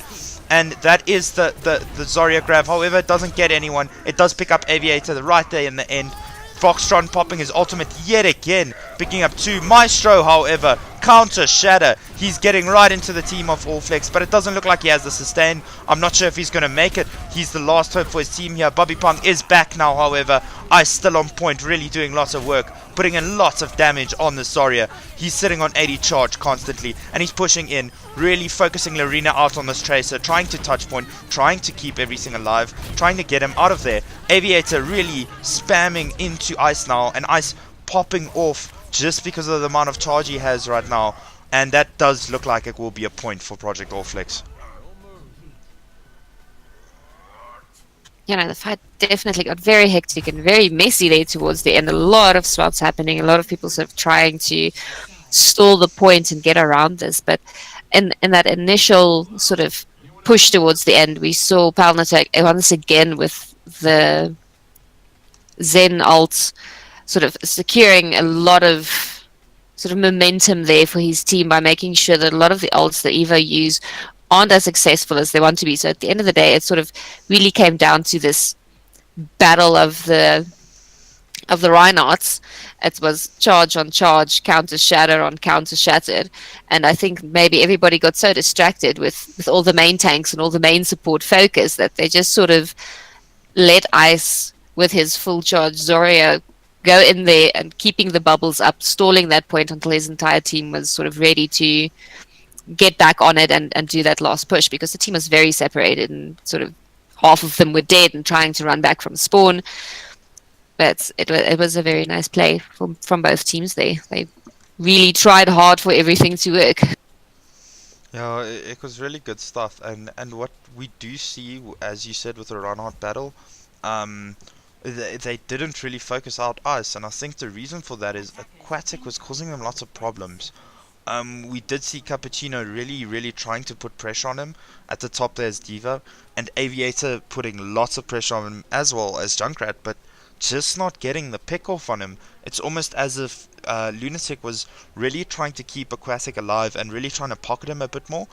And that is the Zarya grab. However, it doesn't get anyone. It does pick up Aviator right there in the end. Voxtron popping his ultimate yet again, picking up 2. Maestro, however, counter shatter. He's getting right into the team of Allflex, but it doesn't look like he has the sustain. I'm not sure if he's going to make it. He's the last hope for his team here. Bobby Pong is back now, however. Ice still on point, really doing lots of work, putting in lots of damage on the Zarya. He's sitting on 80 charge constantly, and he's pushing in, really focusing Lorena out on this Tracer, trying to touch point, trying to keep everything alive, trying to get him out of there. Aviator really spamming into Ice now, and Ice popping off just because of the amount of charge he has right now, and that does look like it will be a point for Project Allflex. You know, the fight definitely got very hectic and very messy there towards the end. A lot of swaps happening, a lot of people sort of trying to stall the point and get around this. But in that initial sort of push towards the end, we saw Palnatek once again with the Zen ult sort of securing a lot of sort of momentum there for his team by making sure that a lot of the ults that Evo use aren't as successful as they want to be. So at the end of the day, it sort of really came down to this battle of the Reinhardts. It was charge on charge, counter shatter on counter shattered, and I think maybe everybody got so distracted with all the main tanks and all the main support focus that they just sort of let Ice with his full charge Zarya go in there and keeping the bubbles up, stalling that point until his entire team was sort of ready to get back on it and do that last push, because the team was very separated and sort of half of them were dead and trying to run back from spawn. But it was a very nice play from both teams. They really tried hard for everything to work. Yeah, it was really good stuff, and what we do see, as you said, with the Reinhardt battle, they didn't really focus out Ice, and I think the reason for that is Aquatic was causing them lots of problems. We did see Cappuccino really trying to put pressure on him. At the top there's Diva, and Aviator putting lots of pressure on him as well as Junkrat, but just not getting the pick off on him. It's almost as if Lunatic was really trying to keep Aquatic alive and really trying to pocket him a bit more,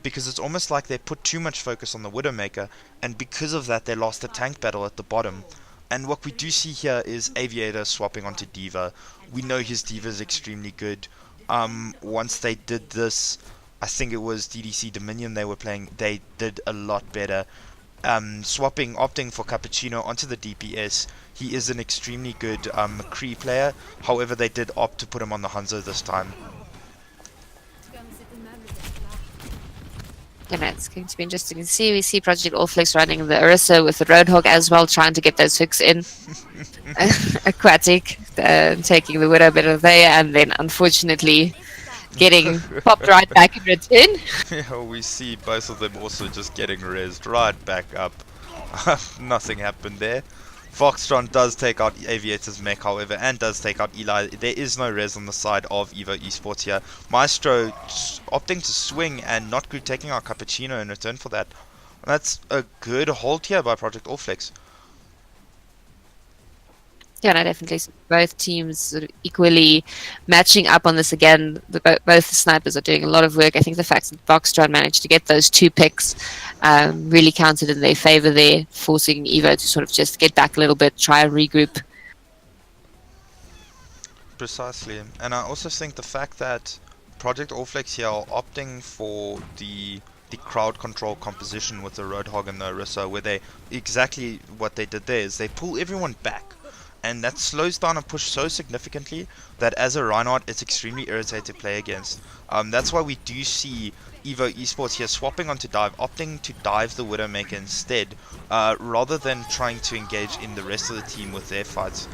because it's almost like they put too much focus on the Widowmaker, and because of that they lost the tank battle at the bottom. And what we do see here is Aviator swapping onto Diva. We know his Diva is extremely good. Once they did this, I think it was DDC Dominion they were playing, they did a lot better. Opting for Cappuccino onto the DPS. He is an extremely good McCree player. However, they did opt to put him on the Hanzo this time. You know, it's going to be interesting to see. We see Project Allflex running the Ursa with the Roadhog as well, trying to get those hooks in. Aquatic taking the Widow better there, and then unfortunately getting popped right back in return. Yeah, we see both of them also just getting rezzed right back up. Nothing happened there. Foxtron does take out Aviator's mech, however, and does take out Eli. There is no res on the side of Evo Esports here. Maestro opting to swing, and not good taking out Cappuccino in return for that. That's a good hold here by Project Allflex. Yeah, no, definitely. So both teams sort of equally matching up on this again. Both the snipers are doing a lot of work. I think the fact that Boxtron managed to get those 2 picks really counted in their favor there, forcing Evo to sort of just get back a little bit, try and regroup. Precisely, and I also think the fact that Project Allflex here are opting for the crowd control composition with the Roadhog and the Orisa, where they exactly what they did there is they pull everyone back, and that slows down a push so significantly that as a Reinhardt it's extremely irritating to play against. That's why we do see Evo Esports here swapping onto dive, opting to dive the Widowmaker instead, rather than trying to engage in the rest of the team with their fights.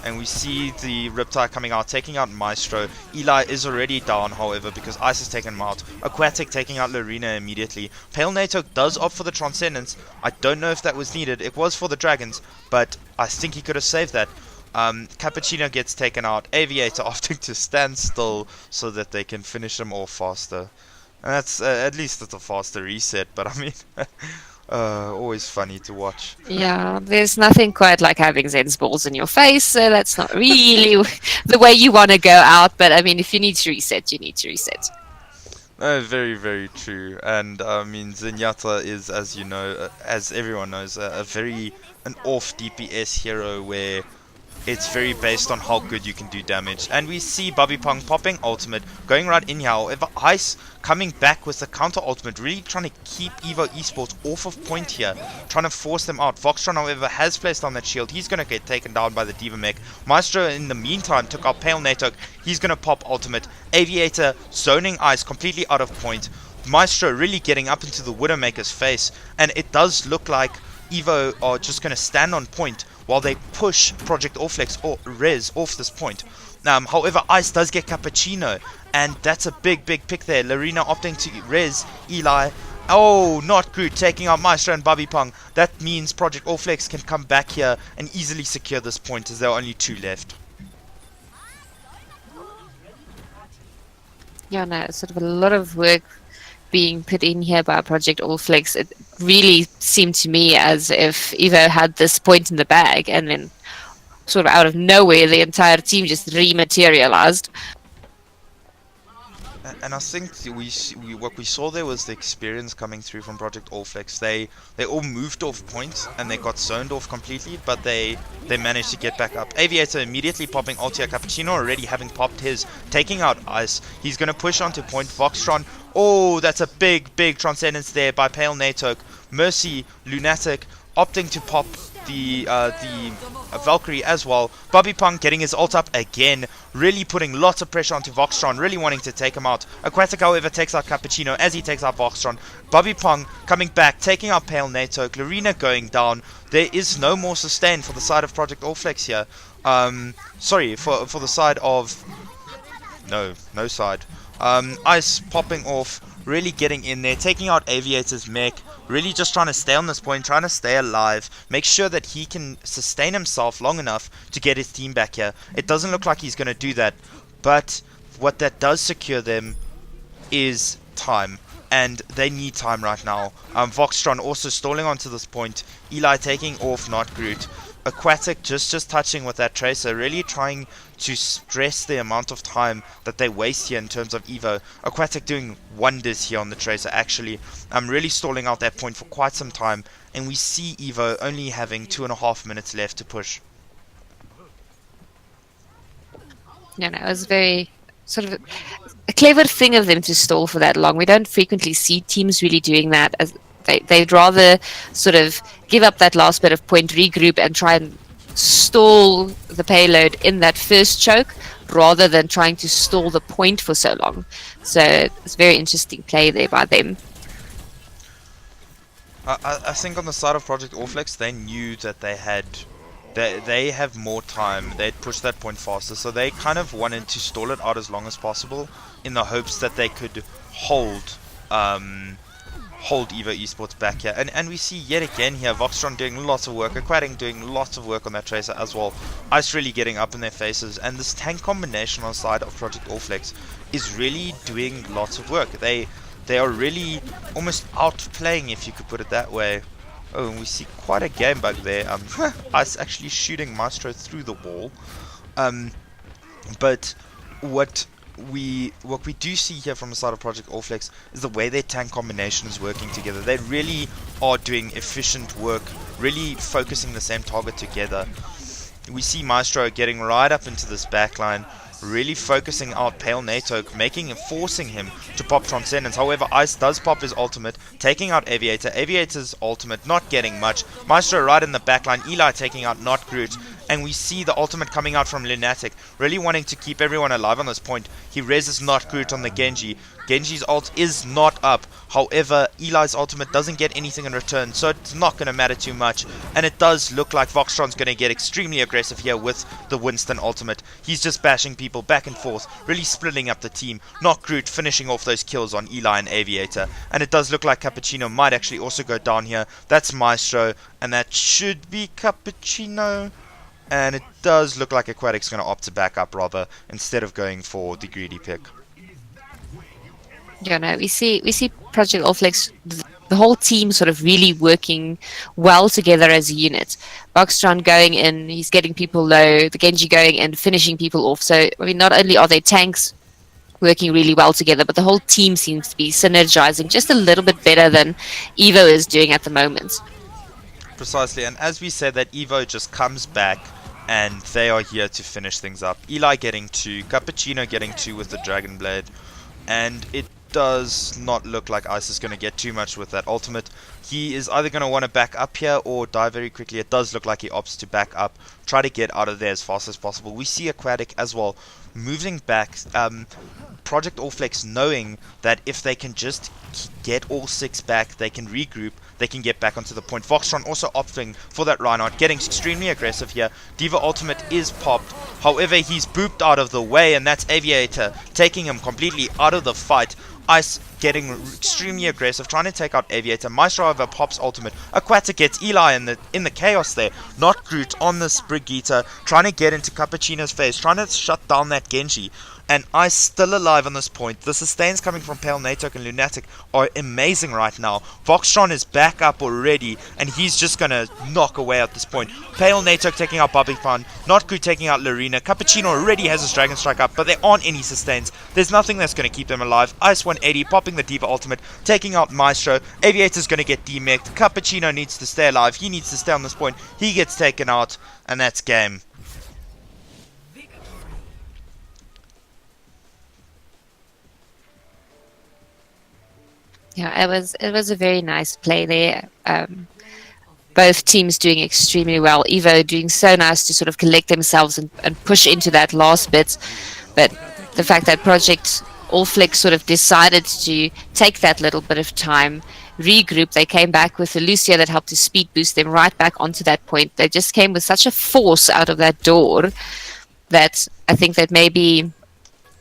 And we see the Riptide coming out, taking out Maestro. Eli is already down, however, because Ice has taken him out. Aquatic taking out Lorena immediately. Pale NATO does opt for the Transcendence. I don't know if that was needed. It was for the Dragons, but I think he could have saved that. Cappuccino gets taken out. Aviator opting to stand still so that they can finish him off faster. And that's at least it's a faster reset, but I mean... always funny to watch. Yeah, there's nothing quite like having Zen's balls in your face, so that's not really the way you want to go out. But I mean, if you need to reset, you need to reset. Very, very true. And I mean, Zenyatta is, as you know, as everyone knows, an off DPS hero where it's very based on how good you can do damage. And we see Bobby Pong popping ultimate, going right in here. However, Ice coming back with the counter ultimate, really trying to keep Evo Esports off of point here, trying to force them out. Voxtron, however, has placed on that shield. He's going to get taken down by the Diva Mech. Maestro, in the meantime, took out Pale Natok. He's going to pop ultimate. Aviator zoning Ice completely out of point. Maestro really getting up into the Widowmaker's face. And it does look like Evo are just going to stand on point while they push Project Allflex or Rez off this point. However, Ice does get Cappuccino, and that's a big pick there. Lorena opting to Rez, Eli. Oh, not Groot taking out Maestro and Bobby Pong. That means Project Allflex can come back here and easily secure this point as there are only 2 left. Yeah, no, it's sort of a lot of work being put in here by Project Allflex. It really seemed to me as if Evo had this point in the bag, and then sort of out of nowhere the entire team just rematerialized. And I think what we saw there was the experience coming through from Project Allflex. They all moved off point and they got zoned off completely, but they managed to get back up. Aviator immediately popping Altia. Cappuccino already having popped his, taking out Ice. He's going to push onto point. Voxtron. Oh, that's a big Transcendence there by Pale Natok. Mercy, Lunatic, opting to pop the Valkyrie as well. Bobby Pong getting his ult up again, really putting lots of pressure onto Voxtron, really wanting to take him out. Aquatic, however, takes out Cappuccino as he takes out Voxtron. Bobby Pong coming back, taking out Pale NATO. Lorena going down. There is no more sustain for the side of Project Allflex here. Sorry, for the side of... No side. Ice popping off, really getting in there, taking out Aviator's mech, really just trying to stay on this point, trying to stay alive, make sure that he can sustain himself long enough to get his team back here. It doesn't look like he's going to do that, but what that does secure them is time, and they need time right now. Voxtron also stalling onto this point, Eli taking off, not Groot. Aquatic just touching with that Tracer, really trying to stress the amount of time that they waste here in terms of Evo. Aquatic doing wonders here on the Tracer, actually. Really stalling out that point for quite some time, and we see Evo only having 2.5 minutes left to push. No, it was very sort of a clever thing of them to stall for that long. We don't frequently see teams really doing that. As they'd rather sort of give up that last bit of point, regroup, and try and stall the payload in that first choke rather than trying to stall the point for so long. So it's very interesting play there by them. I think on the side of Project Allflex, they knew that they have more time. They'd push that point faster, so they kind of wanted to stall it out as long as possible in the hopes that they could hold Evo Esports back here. And we see yet again here Voxtron doing lots of work, Aquatic doing lots of work on that Tracer as well. Ice really getting up in their faces, and this tank combination on the side of Project Allflex is really doing lots of work. They are really almost outplaying, if you could put it that way, Oh, and we see quite a game bug there. Ice actually shooting Maestro through the wall. But what we do see here from the side of Project Allflex is the way their tank combination is working together. They really are doing efficient work, really focusing the same target together. We see Maestro getting right up into this backline, really focusing out Pale NATO, forcing him to pop Transcendence. However, Ice does pop his ultimate, taking out Aviator. Aviator's ultimate not getting much. Maestro right in the backline, Eli taking out Not Groot. And we see the ultimate coming out from Lunatic, really wanting to keep everyone alive on this point. He reses Not Groot on the Genji. Genji's ult is not up. However, Eli's ultimate doesn't get anything in return, so it's not going to matter too much. And it does look like Voxtron's going to get extremely aggressive here with the Winston ultimate. He's just bashing people back and forth, really splitting up the team. Not Groot finishing off those kills on Eli and Aviator. And it does look like Cappuccino might actually also go down here. That's Maestro, and that should be Cappuccino. And it does look like Aquatic's going to opt to back up rather, instead of going for the greedy pick. Yeah, no, we see Project Allflex, the whole team sort of really working well together as a unit. Boxtron going in, he's getting people low, the Genji going in, finishing people off. So, I mean, not only are their tanks working really well together, but the whole team seems to be synergizing just a little bit better than Evo is doing at the moment. Precisely, and as we said, that Evo just comes back and they are here to finish things up. Eli getting 2, Cappuccino getting 2 with the Dragon Blade, and it does not look like Ice is going to get too much with that ultimate. He is either going to want to back up here or die very quickly. It does look like he opts to back up, try to get out of there as fast as possible. We see Aquatic as well moving back. Project Allflex knowing that if they can just get all 6 back, they can regroup, they can get back onto the point. Voxtron also opting for that Reinhardt, getting extremely aggressive here. Diva ultimate is popped, however he's booped out of the way, and that's Aviator taking him completely out of the fight. Ice getting extremely aggressive, trying to take out Aviator. Maestro however pops ultimate. Aquatic gets Eli in the chaos there. Not Groot on this Brigitte, trying to get into Cappuccino's face, trying to shut down that Genji. And Ice still alive on this point. The sustains coming from Pale Natok and Lunatic are amazing right now. Voxtron is back up already, and he's just going to knock away at this point. Pale Natok taking out Bobby Fan, Not Good taking out Lorena. Cappuccino already has his Dragon Strike up, but there aren't any sustains. There's nothing that's going to keep them alive. Ice 180 popping the Diva ultimate, taking out Maestro. Aviator's going to get demeched. Cappuccino needs to stay alive. He needs to stay on this point. He gets taken out, and that's game. Yeah, it was a very nice play there. Both teams doing extremely well. Evo doing so nice to sort of collect themselves and push into that last bit. But the fact that Project Allflex sort of decided to take that little bit of time, regroup, they came back with a Lucio that helped to speed boost them right back onto that point. They just came with such a force out of that door that I think that maybe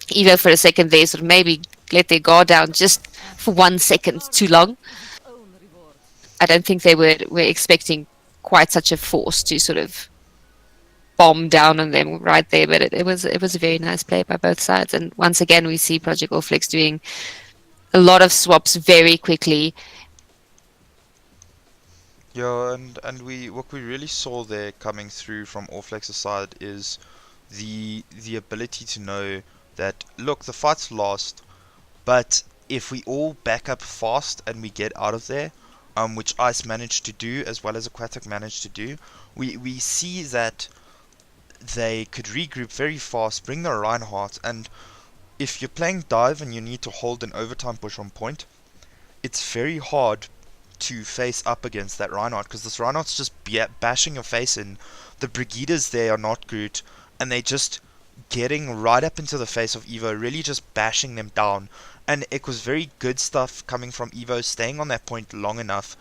Evo for a second there sort of maybe let their guard down just for 1 second too long. I don't think they were expecting quite such a force to sort of bomb down on them right there, but it was a very nice play by both sides. And once again, we see Project Allflex doing a lot of swaps very quickly. Yeah, and what we really saw there coming through from Allflex's side is the ability to know that, look, the fight's lost, but if we all back up fast and we get out of there, which Ice managed to do as well as Aquatic managed to do, we see that they could regroup very fast, bring the Reinhardt, and if you're playing dive and you need to hold an overtime push on point, it's very hard to face up against that Reinhardt, because this Reinhardt's just bashing your face in. The Brigittas there are not good, and they just getting right up into the face of Evo, really just bashing them down. And it was very good stuff coming from Evo, staying on that point long enough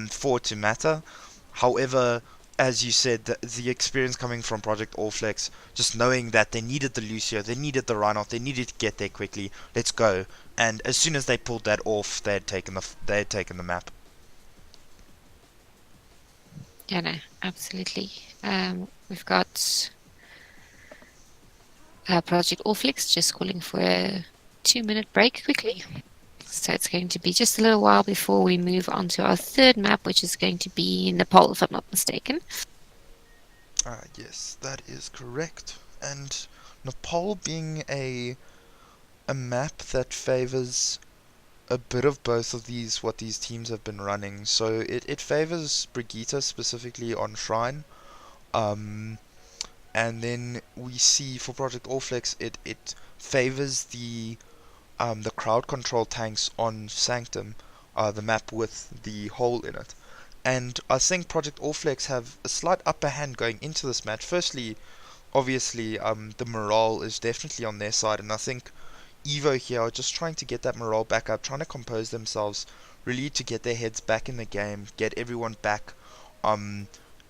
for it to matter. However, as you said, the experience coming from Project Allflex, just knowing that they needed the Lucio, they needed the Reinhardt, they needed to get there quickly, let's go. And as soon as they pulled that off, they had taken the map. Yeah, no, absolutely. We've got Project Allflex just calling for a 2-minute break quickly. So it's going to be just a little while before we move on to our third map, which is going to be Nepal, if I'm not mistaken. Yes, that is correct. And Nepal being a map that favors a bit of both of what these teams have been running. So it favors Brigitte specifically on Shrine. And then we see for Project Allflex it favors the crowd control tanks on Sanctum, the map with the hole in it. And I think Project Allflex have a slight upper hand going into this match. Firstly, obviously, the morale is definitely on their side, and I think Evo here are just trying to get that morale back up, trying to compose themselves, really to get their heads back in the game, get everyone back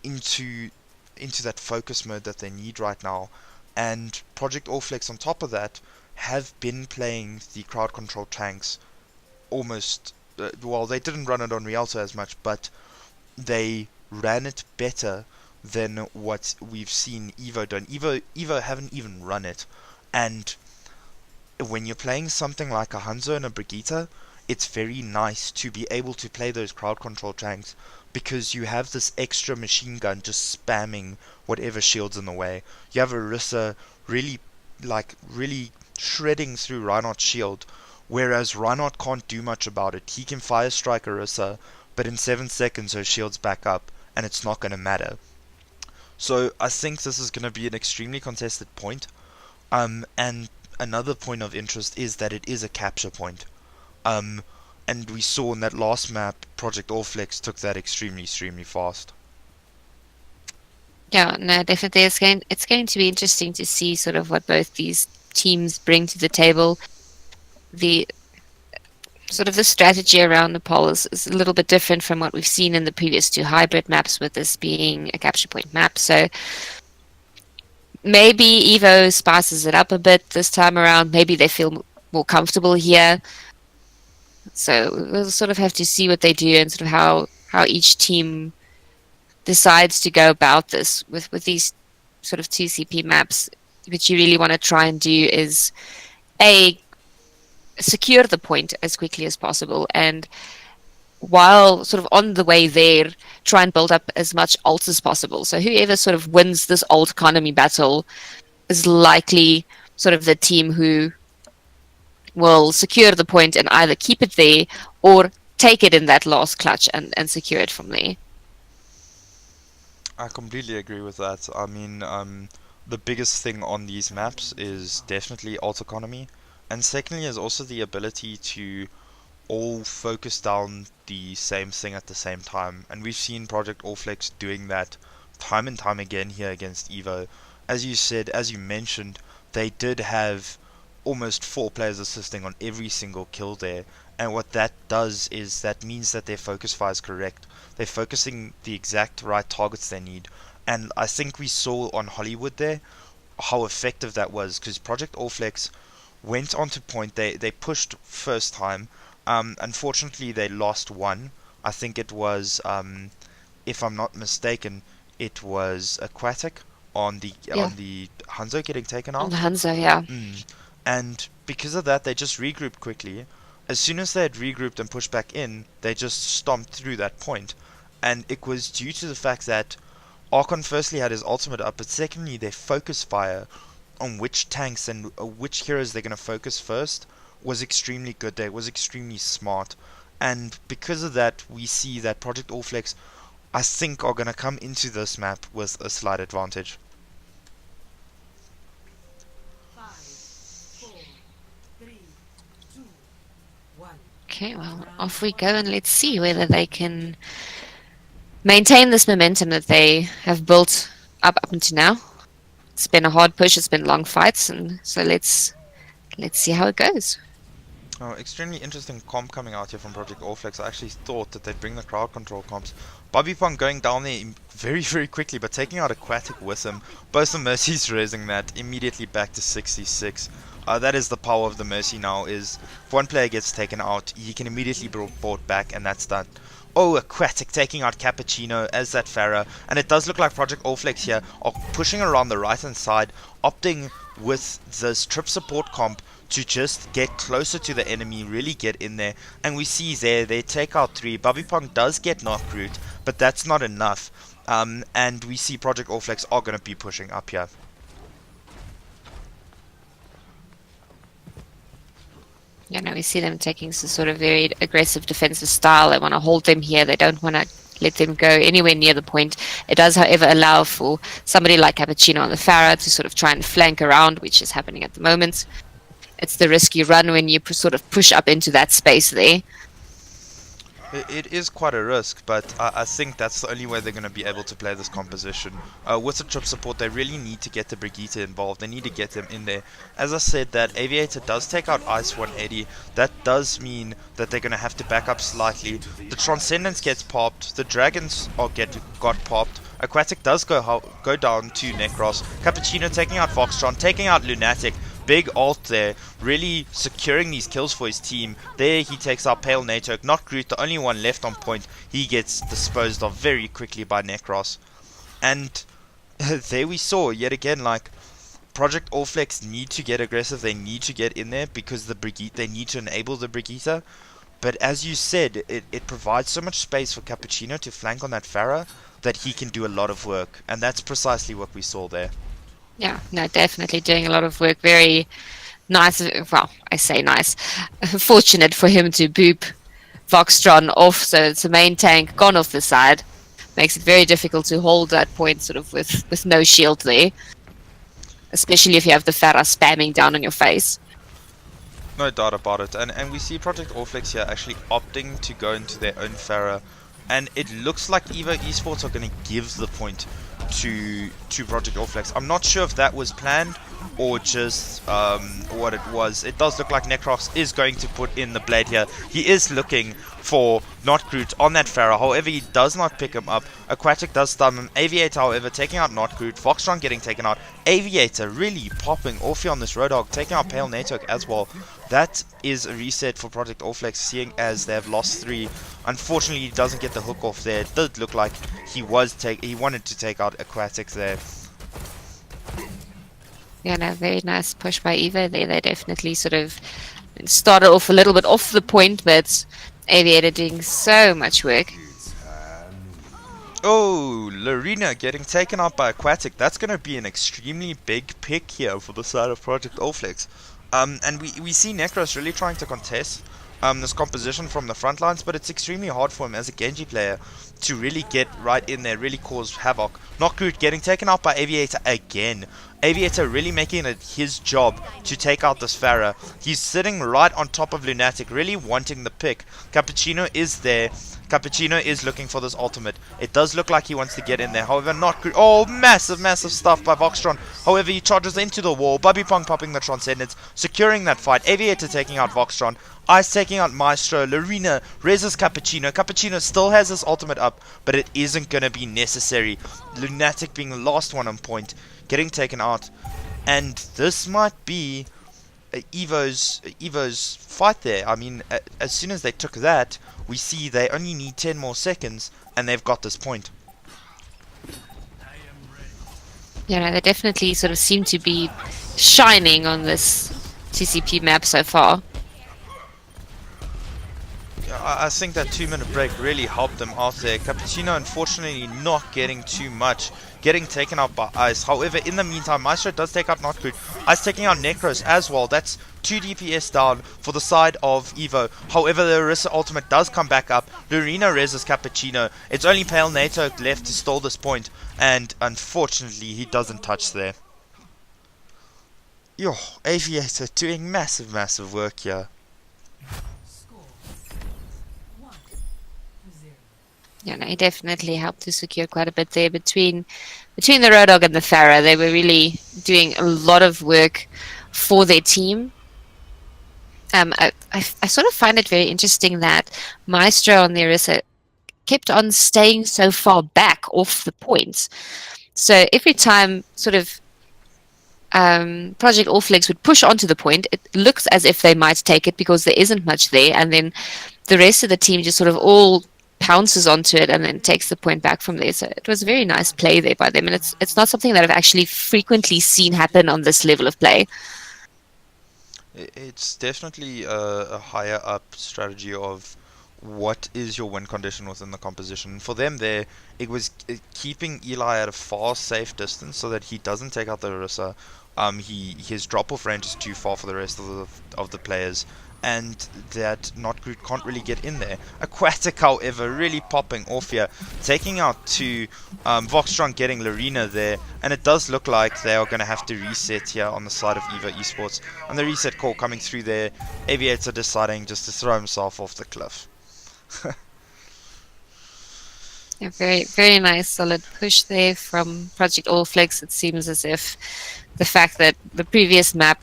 into that focus mode that they need right now. And Project Allflex on top of that have been playing the crowd control tanks almost, well, they didn't run it on Rialto as much, but they ran it better than what we've seen Evo done. Evo haven't even run it, and when you're playing something like a Hanzo and a Brigitte, it's very nice to be able to play those crowd control tanks because you have this extra machine gun just spamming whatever shields in the way. You have Orisa really shredding through Reinhardt's shield, whereas Reinhardt can't do much about it. He can fire strike Orisa, but in 7 seconds her shield's back up, and it's not going to matter. So I think this is going to be an extremely contested point. And another point of interest is that it is a capture point. And we saw in that last map, Project Allflex took that extremely fast. Yeah, no, definitely. It's going to be interesting to see sort of what both these teams bring to the table. The sort of the strategy around Nepal is a little bit different from what we've seen in the previous two hybrid maps, with this being a capture point map. So maybe Evo spices it up a bit this time around. Maybe they feel more comfortable here. So we'll sort of have to see what they do and sort of how each team decides to go about this with these sort of 2 CP maps. What you really want to try and do is secure the point as quickly as possible, and while sort of on the way there, try and build up as much ult as possible. So whoever sort of wins this ult economy battle is likely sort of the team who will secure the point and either keep it there or take it in that last clutch and secure it from there. I completely agree with that. I mean, the biggest thing on these maps is definitely ult economy, and secondly is also the ability to all focus down the same thing at the same time. And we've seen Project Allflex doing that time and time again here against Evo. As you said, as you mentioned, they did have almost 4 players assisting on every single kill there, and what that does is that means that their focus fire is correct. They're focusing the exact right targets they need, and I think we saw on Hollywood there how effective that was, because Project Allflex went onto point. They pushed first time. Unfortunately, they lost one. I think it was, if I'm not mistaken, it was Aquatic on the Hanzo getting taken out. On the Hanzo, yeah. And because of that, they just regrouped quickly. As soon as they had regrouped and pushed back in, they just stomped through that point. And it was due to the fact that Archon firstly had his ultimate up, but secondly their focus fire on which tanks and which heroes they're going to focus first was extremely good there. It was extremely smart. And because of that, we see that Project Allflex, I think, are going to come into this map with a slight advantage. 5, 4, 3, 2, 1. Okay, well, off we go, and let's see whether they can maintain this momentum that they have built up until now. It's been a hard push, it's been long fights, and so let's see how it goes. Oh, extremely interesting comp coming out here from Project Allflex. I actually thought that they'd bring the crowd control comps. Bobby Pong going down there very quickly, but taking out Aquatic with him. Both the Mercies raising that immediately back to 66. That is the power of the Mercy now, is if one player gets taken out, he can immediately be brought back, and that's done. Oh, Aquatic taking out Cappuccino as that Pharah, and it does look like Project Allflex here are pushing around the right hand side, opting with this trip support comp to just get closer to the enemy, really get in there. And we see there, they take out 3. Bobby Pong does get knock root, but that's not enough. And we see Project All Flex are going to be pushing up here. You know, we see them taking some sort of very aggressive defensive style. They want to hold them here. They don't want to let them go anywhere near the point. It does, however, allow for somebody like Cappuccino on the Farah to sort of try and flank around, which is happening at the moment. It's the risk you run when you sort of push up into that space there. It is quite a risk, but I think that's the only way they're going to be able to play this composition. With the trip support, they really need to get the Brigitte involved. They need to get them in there. As I said, that Aviator does take out Ice 180. That does mean that they're going to have to back up slightly. The Transcendence gets popped. The Dragons got popped. Aquatic does go down to Necros. Cappuccino taking out Foxtron, taking out Lunatic. Big ult there, really securing these kills for his team. There he takes out Pale Natok. Not Groot, the only one left on point. He gets disposed of very quickly by Necros. And there we saw, yet again, like, Project All Flex need to get aggressive. They need to get in there because the Brigitte, they need to enable the Brigitte. But as you said, it provides so much space for Cappuccino to flank on that Farah that he can do a lot of work. And that's precisely what we saw there. Yeah, no, definitely doing a lot of work. Very nice. Well, I say nice. Fortunate for him to boop Voxtron off, so it's a main tank gone off the side. Makes it very difficult to hold that point sort of with no shield there. Especially if you have the Farah spamming down on your face. No doubt about it. And we see Project All Flex here actually opting to go into their own Farah. And it looks like Evo Esports are going to give the point to Project All Flex. I'm not sure if that was planned or just what it was. It does look like Necros is going to put in the blade here. He is looking for Not Groot on that Farah. However, he does not pick him up. Aquatic does stun him. Aviator, however, taking out Not Groot. Foxtron getting taken out. Aviator really popping off here on this Roadhog, taking out Pale Natok as well. That is a reset for Project All Flex, seeing as they have lost 3. Unfortunately, he doesn't get the hook off there. It did look like he wanted to take out Aquatic there. Yeah, no, very nice push by Evo there. They definitely sort of started off a little bit off the point, but Aviator doing so much work. Oh, Lorena getting taken out by Aquatic. That's going to be an extremely big pick here for the side of Project All Flex. And we see Necros really trying to contest this composition from the front lines, but it's extremely hard for him as a Genji player to really get right in there, really cause havoc. Knockroot getting taken out by Aviator again. Aviator really making it his job to take out this Farah. He's sitting right on top of Lunatic, really wanting the pick. Cappuccino is there. Cappuccino is looking for this ultimate. It does look like he wants to get in there. However, not good. Oh, massive stuff by Voxtron. However, he charges into the wall. Bubby Pong popping the Transcendence, securing that fight. Aviator taking out Voxtron. Ice taking out Maestro. Lorena reses Cappuccino. Cappuccino still has his ultimate up, but it isn't going to be necessary. Lunatic being the last one on point, getting taken out. And this might be Evo's fight there. I mean, as soon as they took that, we see they only need 10 more seconds, and they've got this point. Yeah, no, they definitely sort of seem to be shining on this TCP map so far. I think that 2-minute break really helped them out there. Cappuccino unfortunately not getting too much, getting taken out by Ice. However, in the meantime, Maestro does take out Not Good. Ice taking out Necros as well. That's 2 DPS down for the side of Evo. However, the Orisa ultimate does come back up. Lorena reses Cappuccino. It's only Pale NATO left to stall this point, and unfortunately he doesn't touch there. Yo, Aviator doing massive work here. Yeah, no, he definitely helped to secure quite a bit there between the Roadhog and the Farah. They were really doing a lot of work for their team. I sort of find it very interesting that Maestro on the Orisa kept on staying so far back off the points. So every time sort of Project All Flex would push onto the point, it looks as if they might take it because there isn't much there, and then the rest of the team just sort of all pounces onto it and then takes the point back from there. So it was a very nice play there by them, and it's not something that I've actually frequently seen happen on this level of play. It's definitely a higher up strategy of what is your win condition within the composition. For them there, it was keeping Eli at a far safe distance so that he doesn't take out the Orisa. His drop off range is too far for the rest of the players, and that Notgroot can't really get in there. Aquatic, however, really popping off here, taking out to Voxtron, getting Lorena there, and it does look like they are going to have to reset here on the side of EVO Esports. And the reset call coming through there, Aviator deciding just to throw himself off the cliff. A very, very nice solid push there from Project All Flex. It seems as if the fact that the previous map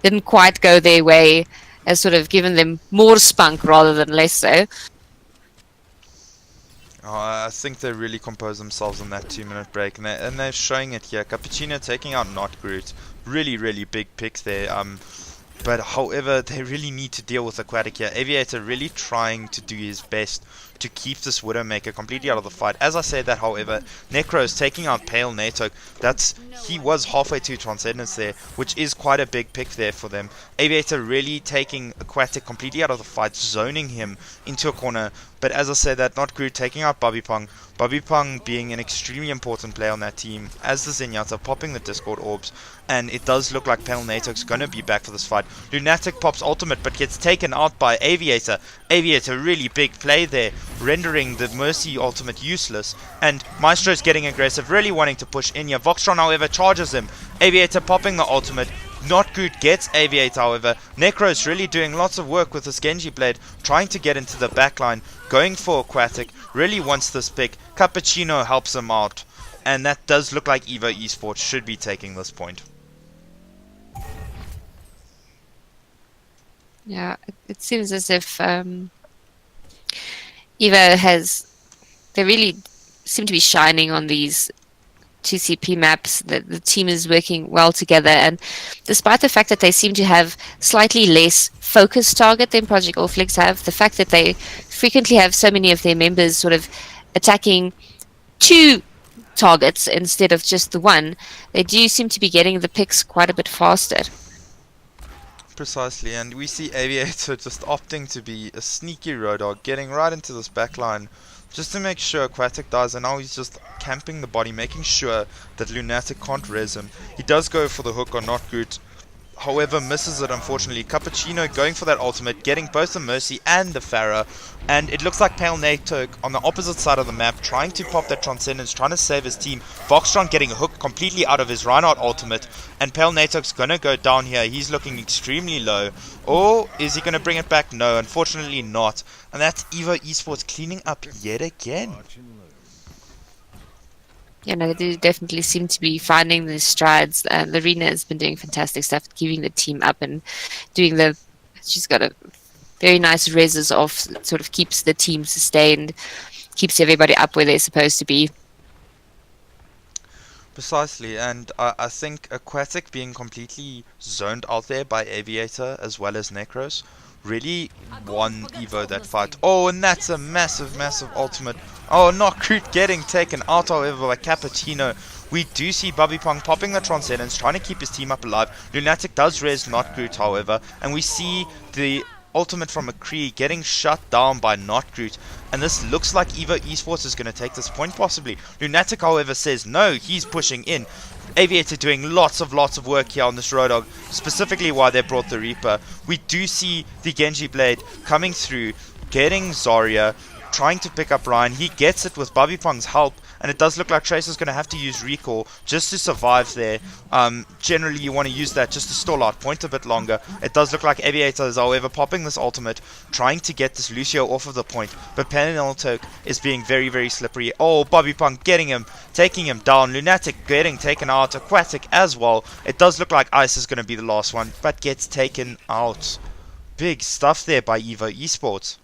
didn't quite go their way has sort of given them more spunk rather than less so. I think they really composed themselves on that 2-minute break, and they're showing it here. Cappuccino taking out Not Groot, really big pick there. But however, they really need to deal with Aquatic here. Aviator really trying to do his best to keep this Widowmaker completely out of the fight. As I said that, however, Necros taking out Pale Natok. He was halfway to Transcendence there, which is quite a big pick there for them. Aviator really taking Aquatic completely out of the fight, zoning him into a corner. But as I said that, Not Groot taking out Bobby Pong. Bobby Pong being an extremely important player on that team, as the Zenyatta popping the Discord orbs. And it does look like Pale Natok's going to be back for this fight. Lunatic pops ultimate but gets taken out by Aviator. Aviator really big play there, rendering the Mercy ultimate useless. And Maestro's getting aggressive, really wanting to push in here. Voxtron, however, charges him. Aviator popping the ultimate. Not Good gets Aviator, however. Necros really doing lots of work with this Genji Blade, trying to get into the backline, going for Aquatic, really wants this pick. Cappuccino helps him out, and that does look like EVO Esports should be taking this point. Yeah, it seems as if Evo they really seem to be shining on these 2CP maps. The team is working well together, and despite the fact that they seem to have slightly less focused target than Project All Flex have, the fact that they frequently have so many of their members sort of attacking 2 targets instead of just the one, they do seem to be getting the picks quite a bit faster. Precisely, and we see Aviator just opting to be a sneaky road dog, getting right into this backline just to make sure Aquatic dies, and now he's just camping the body, making sure that Lunatic can't res him. He does go for the hook on Not Groot, however misses it unfortunately. Cappuccino going for that ultimate, getting both the Mercy and the Pharah, and it looks like Pale Natok on the opposite side of the map trying to pop that Transcendence, trying to save his team. Voxtron getting hooked completely out of his Reinhardt ultimate, and Pale Natok's gonna go down here. He's looking extremely low. Or is he gonna bring it back? No, unfortunately not. And that's EVO Esports cleaning up yet again. Yeah, no, they do definitely seem to be finding the strides. Lorena has been doing fantastic stuff, keeping the team up and doing she's got a very nice reses off, sort of keeps the team sustained, keeps everybody up where they're supposed to be. Precisely, and I think Aquatic being completely zoned out there by Aviator as well as Necros really won EVO that fight. Oh, and that's a massive ultimate. Oh, Not Groot getting taken out, however, by Cappuccino. We do see Bobby Pong popping the Transcendence, trying to keep his team up alive. Lunatic does res Not Groot, however, and we see the ultimate from McCree getting shut down by Not Groot. And this looks like EVO Esports is going to take this point possibly. Lunatic, however, says no, he's pushing in. Aviator doing lots of work here on this Road Dog, specifically why they brought the Reaper. We do see the Genji Blade coming through, getting Zarya, trying to pick up Ryan. He gets it with Bobby Pong's help, and it does look like Tracer's going to have to use Recall just to survive there. Generally, you want to use that just to stall out point a bit longer. It does look like Aviator is, however, popping this ultimate, trying to get this Lucio off of the point, but Peneltoke is being very slippery. Oh, Bobby Pong getting him, taking him down. Lunatic getting taken out. Aquatic as well. It does look like Ice is going to be the last one, but gets taken out. Big stuff there by EVO Esports.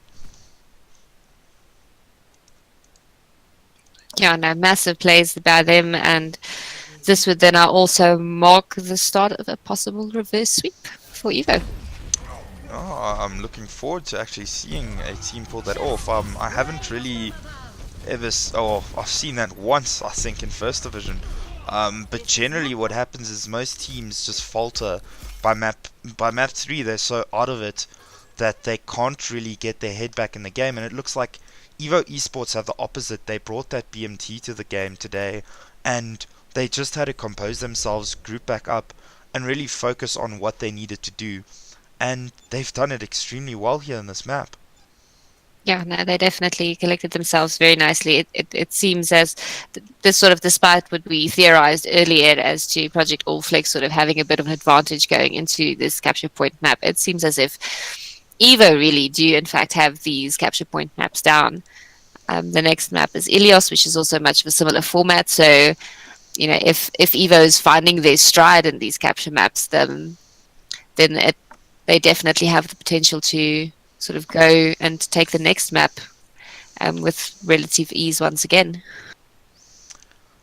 Yeah, no, massive plays by them, and this would then also mark the start of a possible reverse sweep for Evo. Oh, I'm looking forward to actually seeing a team pull that off. I haven't really ever... I've seen that once, I think, in First Division. But generally, what happens is most teams just falter by map 3. They're so out of it that they can't really get their head back in the game, and it looks like Evo Esports have the opposite. They brought that BMT to the game today, and they just had to compose themselves, group back up, and really focus on what they needed to do. And they've done it extremely well here in this map. Yeah, no, they definitely collected themselves very nicely. It seems as this sort of, despite what we theorized earlier as to Project All Flex sort of having a bit of an advantage going into this capture point map, it seems as if Evo really do in fact have these capture point maps down. The next map is Ilios, which is also much of a similar format. So, if Evo is finding their stride in these capture maps, then they definitely have the potential to sort of go and take the next map with relative ease once again.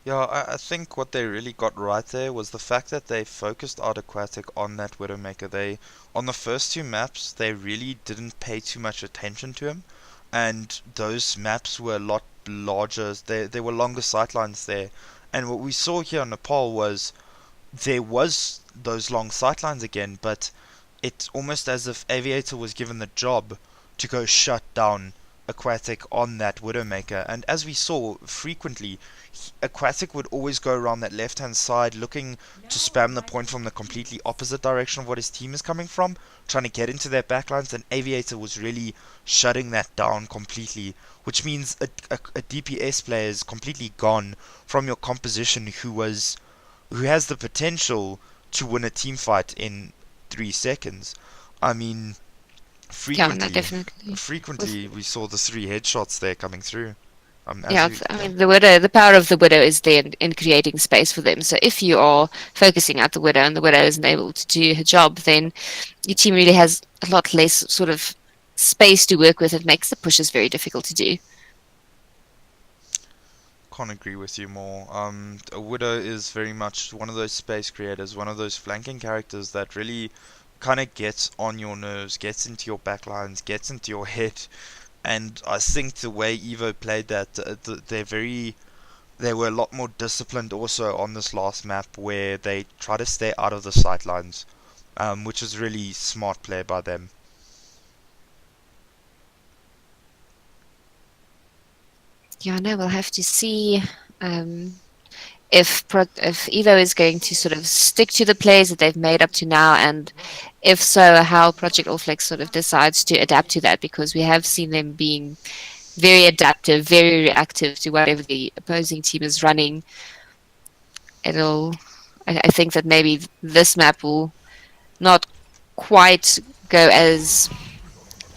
Yeah, I think what they really got right there was the fact that they focused out Aquatic on that Widowmaker. On the first two maps, they really didn't pay too much attention to him, and those maps were a lot larger. There were longer sightlines there, and what we saw here on Nepal was there was those long sightlines again, but it's almost as if Aviator was given the job to go shut down Aquatic on that Widowmaker. And as we saw frequently, Aquatic would always go around that left hand side looking to spam the point from the completely opposite direction of what his team is coming from, trying to get into their backlines, and Aviator was really shutting that down completely, which means a DPS player is completely gone from your composition who has the potential to win a team fight in 3 seconds. I mean, Yeah, no, definitely. frequently we saw the 3 headshots there coming through. Yeah, I mean, the power of the Widow is there in creating space for them. So if you are focusing out the Widow and the Widow isn't able to do her job, then your team really has a lot less sort of space to work with. It makes the pushes very difficult to do. Can't agree with you more. A Widow is very much one of those space creators, one of those flanking characters that really kind of gets on your nerves, gets into your backlines, gets into your head. And I think the way Evo played that, they were a lot more disciplined also on this last map, where they try to stay out of the sightlines, which is really smart play by them. Yeah, no, we'll have to see if Evo is going to sort of stick to the plays that they've made up to now, and if so, how Project All Flex sort of decides to adapt to that, because we have seen them being very adaptive, very reactive to whatever the opposing team is running. I think that maybe this map will not quite go as,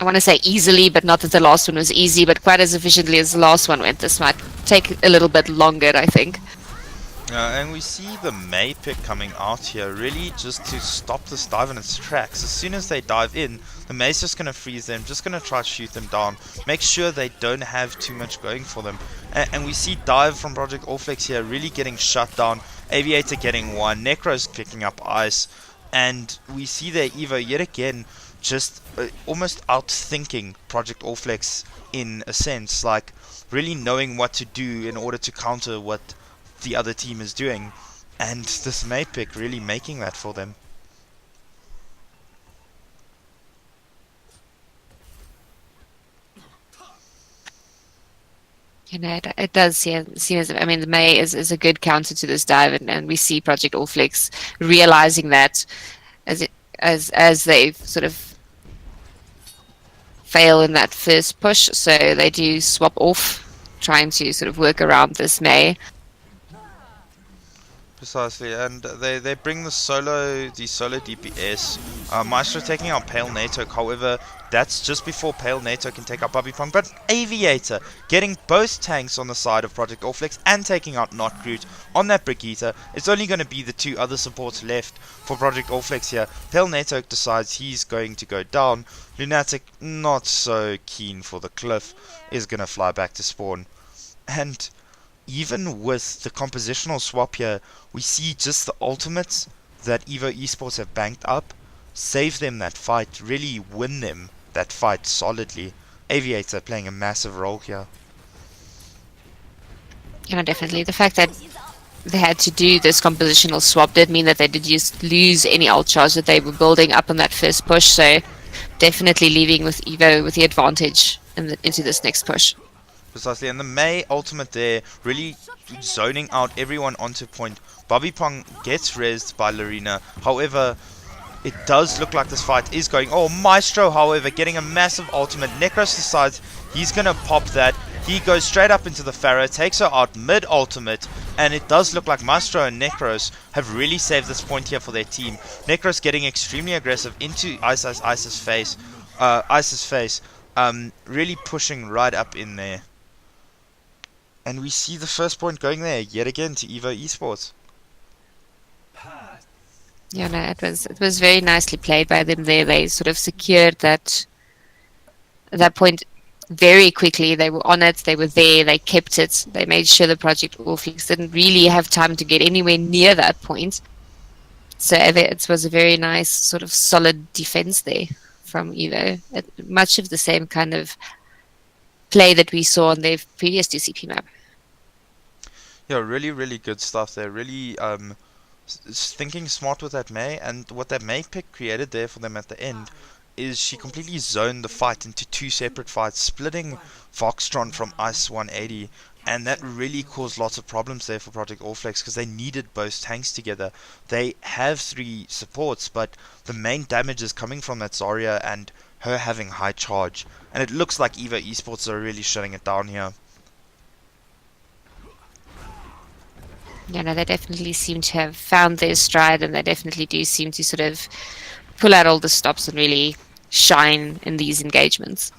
I want to say easily, but not that the last one was easy, but quite as efficiently as the last one went. This might take a little bit longer, I think. And we see the May pick coming out here, really just to stop this dive in its tracks. As soon as they dive in, the May's just going to freeze them, just going to try to shoot them down, make sure they don't have too much going for them. And we see Dive from Project All Flex here really getting shut down, Aviator getting one, Necro's picking up ice, and we see their Evo yet again just almost outthinking Project All Flex in a sense, like really knowing what to do in order to counter what the other team is doing, and this May pick really making that for them. It does seem as, I mean, the May is a good counter to this dive, and we see Project All Flex realizing that as they sort of fail in that first push, so they do swap off, trying to sort of work around this May. Precisely, and they bring the solo DPS. Maestro taking out Pale NATO, however, that's just before Pale NATO can take out Bobby Pong. But Aviator getting both tanks on the side of Project All Flex and taking out Not Groot on that Brigitte. It's only going to be the 2 other supports left for Project All Flex here. Pale NATO decides he's going to go down. Lunatic, not so keen for the cliff, is going to fly back to spawn. And even with the compositional swap here, we see just the ultimates that Evo Esports have banked up save them that fight, really win them that fight solidly. Aviator playing a massive role here. Definitely. The fact that they had to do this compositional swap did mean that they did just lose any ult charge that they were building up on that first push. So definitely leaving with Evo with the advantage into this next push. Precisely, and the Mei ultimate there really zoning out everyone onto point. Bobby Pong gets rezzed by Lorena. However, it does look like this fight is going. Oh, Maestro, however, getting a massive ultimate. Necros decides he's going to pop that. He goes straight up into the Pharaoh, takes her out mid-ultimate, and it does look like Maestro and Necros have really saved this point here for their team. Necros getting extremely aggressive into Ice's face. Really pushing right up in there. And we see the first point going there, yet again, to Evo Esports. Yeah, no, it was very nicely played by them there. They sort of secured that point very quickly. They were on it, they were there, they kept it, they made sure the Project Allflix didn't really have time to get anywhere near that point. So it was a very nice sort of solid defense there from Evo. Much of the same kind of play that we saw on their previous DCP map. Yeah, really, really good stuff there. Really thinking smart with that Mei, and what that Mei pick created there for them at the end is she completely zoned the fight into two separate fights, splitting Voxtron from Ice 180, and that really caused lots of problems there for Project Allflex because they needed both tanks together. They have 3 supports, but the main damage is coming from that Zarya and her having high charge, and it looks like Evo Esports are really shutting it down here. Yeah, no, they definitely seem to have found their stride, and they definitely do seem to sort of pull out all the stops and really shine in these engagements.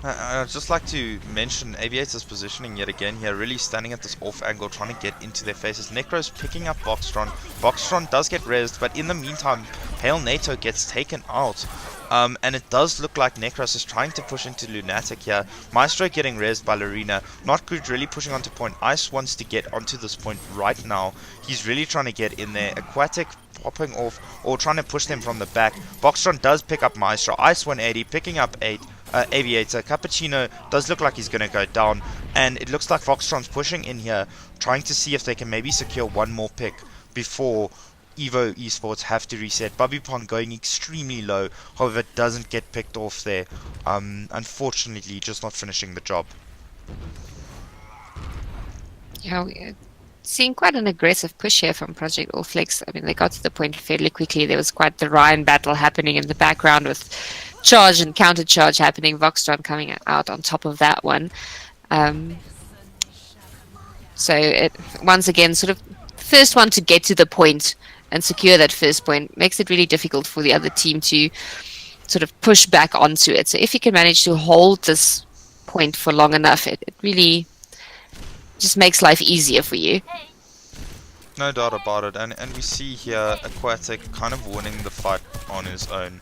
I'd just like to mention Aviator's positioning yet again here, really standing at this off angle, trying to get into their faces. Necros picking up Voxtron. Voxtron does get rezzed, but in the meantime, Hail NATO gets taken out. And it does look like Necros is trying to push into Lunatic here. Maestro getting rezzed by Lorena. Not good, really pushing onto point. Ice wants to get onto this point right now. He's really trying to get in there. Aquatic popping off or trying to push them from the back. Voxtron does pick up Maestro. Ice 180 picking up 8. Aviator. Cappuccino does look like he's going to go down, and it looks like Voxtron's pushing in here, trying to see if they can maybe secure one more pick before Evo Esports have to reset. Bobby Pond going extremely low, however doesn't get picked off there. Unfortunately, just not finishing the job. Yeah, we're seeing quite an aggressive push here from Project Allflex. I mean, they got to the point fairly quickly. There was quite the Ryan battle happening in the background with charge and counter charge happening. Voxtron coming out on top of that one. So it once again sort of first one to get to the point and secure that first point makes it really difficult for the other team to sort of push back onto it. So if you can manage to hold this point for long enough, it really just makes life easier for you. No doubt about it, and we see here Aquatic kind of winning the fight on his own.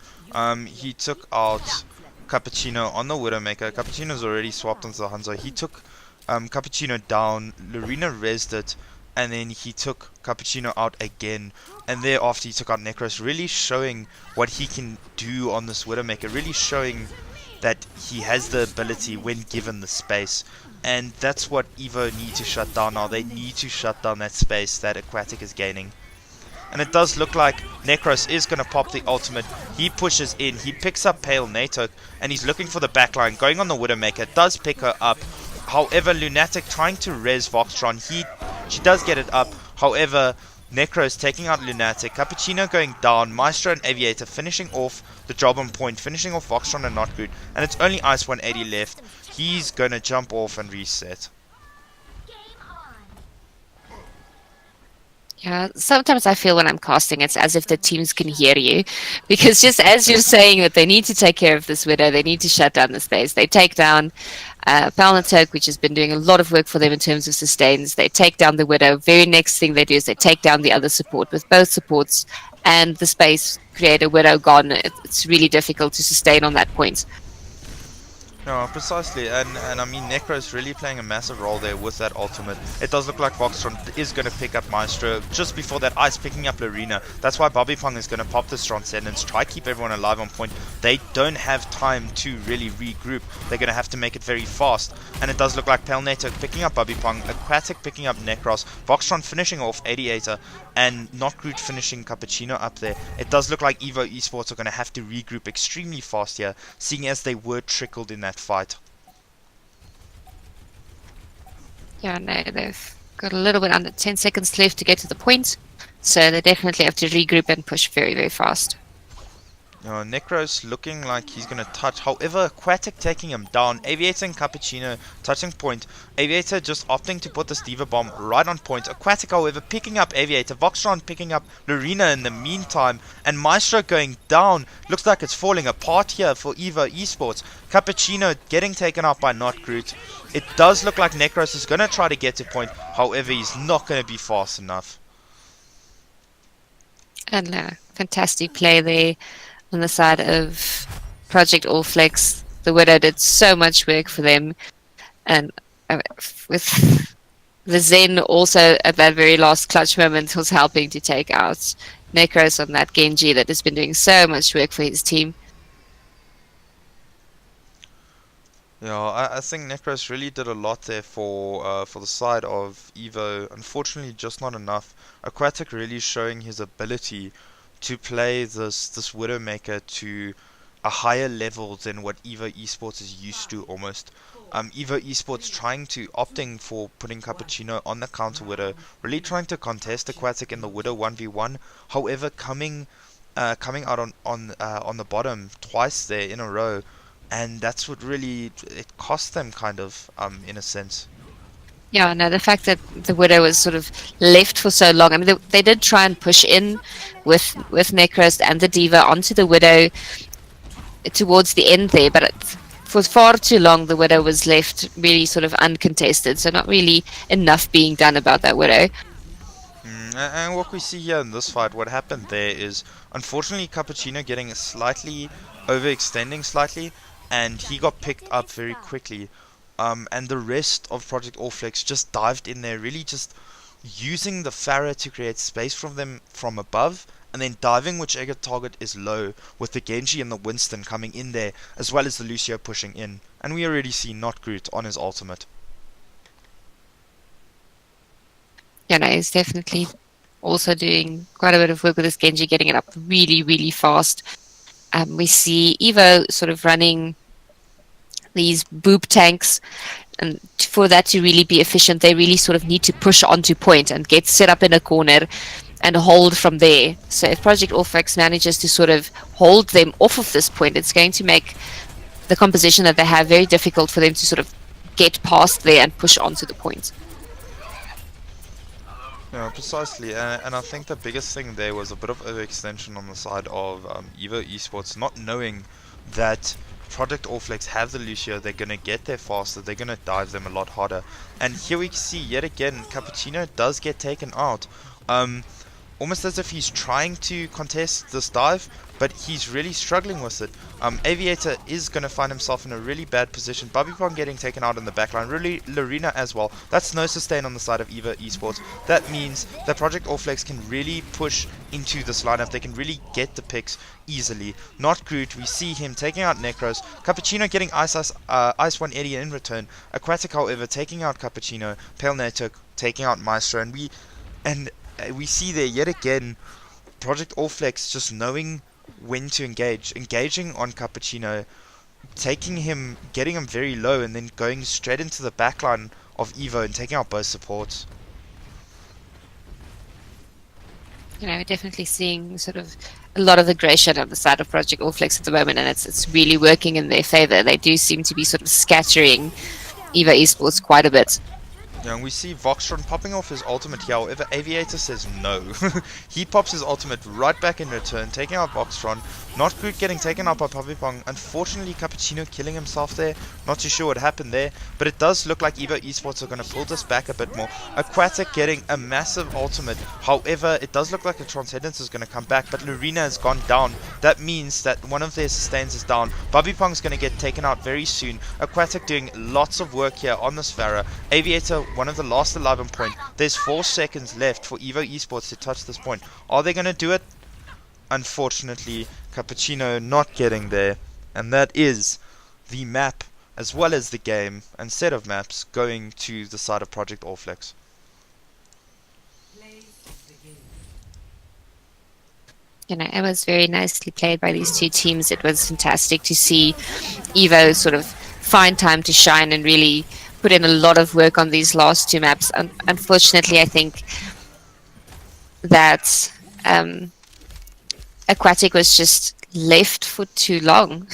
He took out Cappuccino on the Widowmaker. Cappuccino's already swapped onto the Hanzo. He took Cappuccino down, Lorena rezzed it, and then he took Cappuccino out again, and thereafter he took out Necros, really showing what he can do on this Widowmaker, really showing that he has the ability when given the space. And that's what Evo need to shut down now. They need to shut down that space that Aquatic is gaining. And it does look like Necros is going to pop the ultimate. He pushes in, he picks up Pale NATO, and he's looking for the backline, going on the Widowmaker, does pick her up. However, Lunatic trying to res Voxtron, she does get it up. However, Necros taking out Lunatic, Cappuccino going down, Maestro and Aviator finishing off the job on point, finishing off Voxtron and Not Good, and it's only Ice 180 left. He's going to jump off and reset. Yeah, sometimes I feel when I'm casting, it's as if the teams can hear you. Because just as you're saying that they need to take care of this Widow, they need to shut down the space. They take down Palnatok, which has been doing a lot of work for them in terms of sustains. They take down the Widow. Very next thing they do is they take down the other support. With both supports and the space creator Widow gone, it's really difficult to sustain on that point. No, precisely, and I mean Necro's really playing a massive role there with that ultimate. It does look like Voxtron is going to pick up Maestro just before that Ice picking up Lorena. That's why Bobby Pong is going to pop this Transcendence, try keep everyone alive on point. They don't have time to really regroup. They're going to have to make it very fast, and it does look like Pelnator picking up Bobby Pong, Aquatic picking up Necros, Voxtron finishing off 88er, and Notgroot finishing Cappuccino up there. It does look like Evo Esports are going to have to regroup extremely fast here, seeing as they were trickled in that fight. Yeah, no, they've got a little bit under 10 seconds left to get to the point, so they definitely have to regroup and push very, very fast. Necros looking like he's going to touch. However, Aquatic taking him down. Aviator and Cappuccino touching point. Aviator just opting to put this Diva Bomb right on point. Aquatic, however, picking up Aviator. Voxtron picking up Lorena in the meantime. And Maestro going down. Looks like it's falling apart here for Evo Esports. Cappuccino getting taken out by Notgroot. It does look like Necros is going to try to get to point. However, he's not going to be fast enough. And fantastic play there on the side of Project All Flex. The Widow did so much work for them, and with the Zen also at that very last clutch moment was helping to take out Necros on that Genji that has been doing so much work for his team. Yeah, I think Necros really did a lot there for the side of Evo. Unfortunately, just not enough. Aquatic really showing his ability to play this Widowmaker to a higher level than what Evo Esports is used to almost. Evo Esports opting for putting Cappuccino on the counter Widow, really trying to contest Aquatic in the Widow 1v1. However, coming out on the bottom twice there in a row, and that's what really it cost them kind of in a sense. Yeah, no, the fact that the Widow was sort of left for so long. I mean, they did try and push in with Necros and the Diva onto the Widow towards the end there, but for far too long the Widow was left really sort of uncontested, so not really enough being done about that Widow. And what we see here in this fight, what happened there is, unfortunately, Cappuccino getting overextending slightly, and he got picked up very quickly. And the rest of Project All Flex just dived in there, really just using the Pharah to create space from them from above, and then diving whichever target is low, with the Genji and the Winston coming in there, as well as the Lucio pushing in. And we already see Notgroot on his ultimate. Yeah, no, he's definitely also doing quite a bit of work with his Genji, getting it up really, really fast. We see Evo sort of running these boop tanks, and for that to really be efficient, they really sort of need to push onto point and get set up in a corner and hold from there. So if Project All Flex manages to sort of hold them off of this point, it's going to make the composition that they have very difficult for them to sort of get past there and push onto the point. Yeah, precisely, and I think the biggest thing there was a bit of overextension on the side of Evo Esports, not knowing that Project All Flex have the Lucio, they're going to get there faster, they're going to dive them a lot harder. And here we see yet again, Cappuccino does get taken out. Almost as if he's trying to contest this dive, but he's really struggling with it. Aviator is going to find himself in a really bad position. Bobby Pong getting taken out in the backline. Really, Lorena as well. That's no sustain on the side of Evo Esports. That means that Project All Flex can really push into this lineup. They can really get the picks easily. Notgroot, we see him taking out Necros. Cappuccino getting Ice 180 in return. Aquatic, however, taking out Cappuccino. Pale Nato taking out Maestro. And we see there yet again Project All Flex just knowing when to engaging on Cappuccino, getting him very low, and then going straight into the backline of Evo and taking out both supports. You know, definitely seeing sort of a lot of aggression on the side of Project All Flex at the moment, and it's really working in their favor. They do seem to be sort of scattering Evo Esports quite a bit. Yeah, and we see Voxtron popping off his ultimate here, however Aviator says no. He pops his ultimate right back in return, taking out Voxtron. Not good getting taken out by Pavipong. Unfortunately, Cappuccino killing himself there. Not too sure what happened there, but it does look like Evo Esports are going to pull this back a bit more. Aquatic getting a massive ultimate. However, it does look like the Transcendence is going to come back, but Lorena has gone down. That means that one of their sustains is down. Pavipong is going to get taken out very soon. Aquatic doing lots of work here on this Pharah. Aviator, one of the last 11 point. There's 4 seconds left for Evo Esports to touch this point. Are they going to do it? Unfortunately, Cappuccino not getting there. And that is the map, as well as the game and set of maps, going to the side of Project Allflex. Play the game. It was very nicely played by these two teams. It was fantastic to see Evo sort of find time to shine and really put in a lot of work on these last two maps. Unfortunately, I think that Aquatic was just left for too long.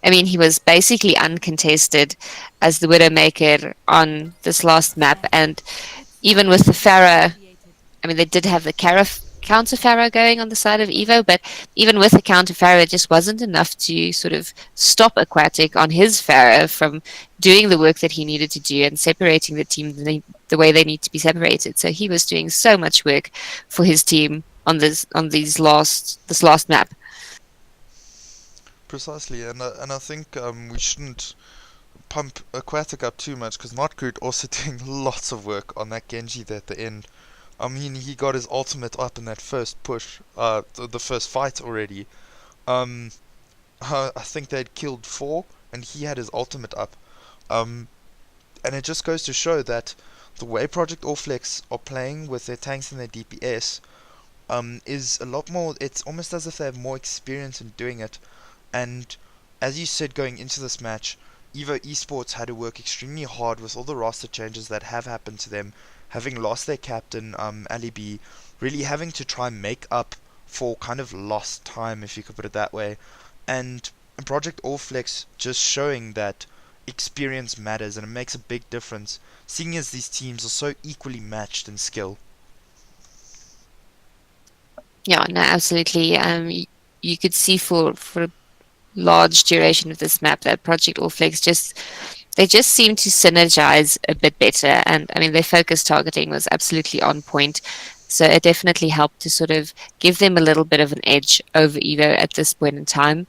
I mean, he was basically uncontested as the Widowmaker on this last map, and even with the Pharah, I mean, they did have the counter Pharah going on the side of Evo, but even with the counter Pharah, it just wasn't enough to sort of stop Aquatic on his Pharah from doing the work that he needed to do and separating the team the way they need to be separated. So he was doing so much work for his team on this last map. Precisely, and I think we shouldn't pump Aquatic up too much, because Notgrid also doing lots of work on that Genji there at the end. I mean, he got his ultimate up in that first push, the first fight already. I think they'd killed 4, and he had his ultimate up. And it just goes to show that the way Project Allflex are playing with their tanks and their DPS is a lot more. It's almost as if they have more experience in doing it. And as you said, going into this match, Evo Esports had to work extremely hard with all the roster changes that have happened to them, having lost their captain, Ali B, really having to try and make up for kind of lost time, if you could put it that way. And Project Allflex just showing that experience matters, and it makes a big difference, seeing as these teams are so equally matched in skill. Yeah, no, absolutely. You could see for a large duration of this map that Project Allflex they just seem to synergize a bit better, and I mean their focus targeting was absolutely on point. So it definitely helped to sort of give them a little bit of an edge over Evo at this point in time.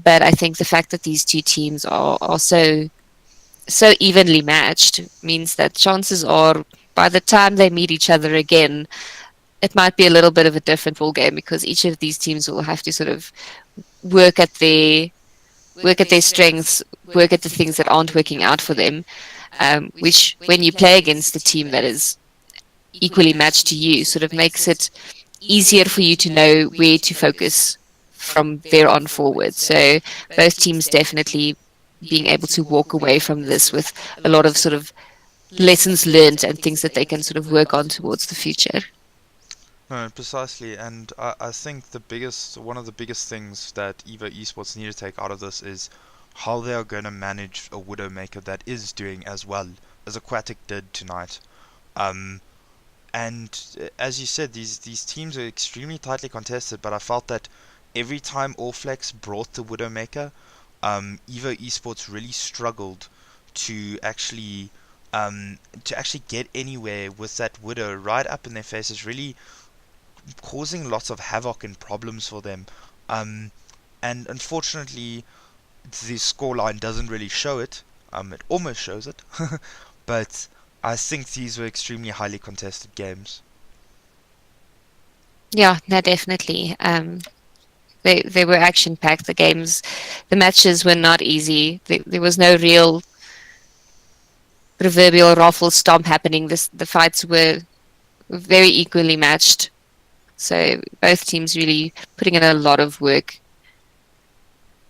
But I think the fact that these two teams are also so evenly matched means that chances are by the time they meet each other again, it might be a little bit of a different ball game, because each of these teams will have to sort of work at their strengths, work at the things that aren't working out for them, which when you play against a team that is equally matched to you, sort of makes it easier for you to know where to focus from there on forward. So both teams definitely being able to walk away from this with a lot of sort of lessons learned and things that they can sort of work on towards the future. No, precisely, and I think one of the biggest things that Evo Esports need to take out of this is how they are going to manage a Widowmaker that is doing as well as Aquatic did tonight. And as you said, these teams are extremely tightly contested, but I felt that every time Allflex brought the Widowmaker, Evo Esports really struggled to actually get anywhere with that Widow right up in their faces, really causing lots of havoc and problems for them. And unfortunately, the scoreline doesn't really show it. It almost shows it, but I think these were extremely highly contested games. Yeah, no, definitely. They were action packed. The matches were not easy. There was no real proverbial raffle stomp happening. The fights were very equally matched. So both teams really putting in a lot of work.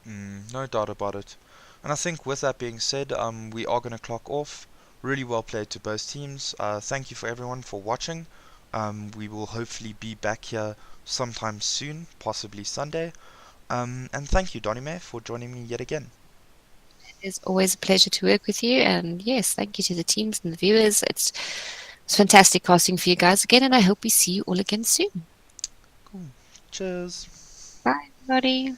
No doubt about it. And I think with that being said, we are going to clock off. Really well played to both teams. Thank you for everyone for watching. We will hopefully be back here sometime soon, possibly Sunday. And thank you, Donimay, for joining me yet again. It's always a pleasure to work with you. And yes, thank you to the teams and the viewers. It's fantastic casting for you guys again, and I hope we see you all again soon. Cool. Cheers. Bye, everybody.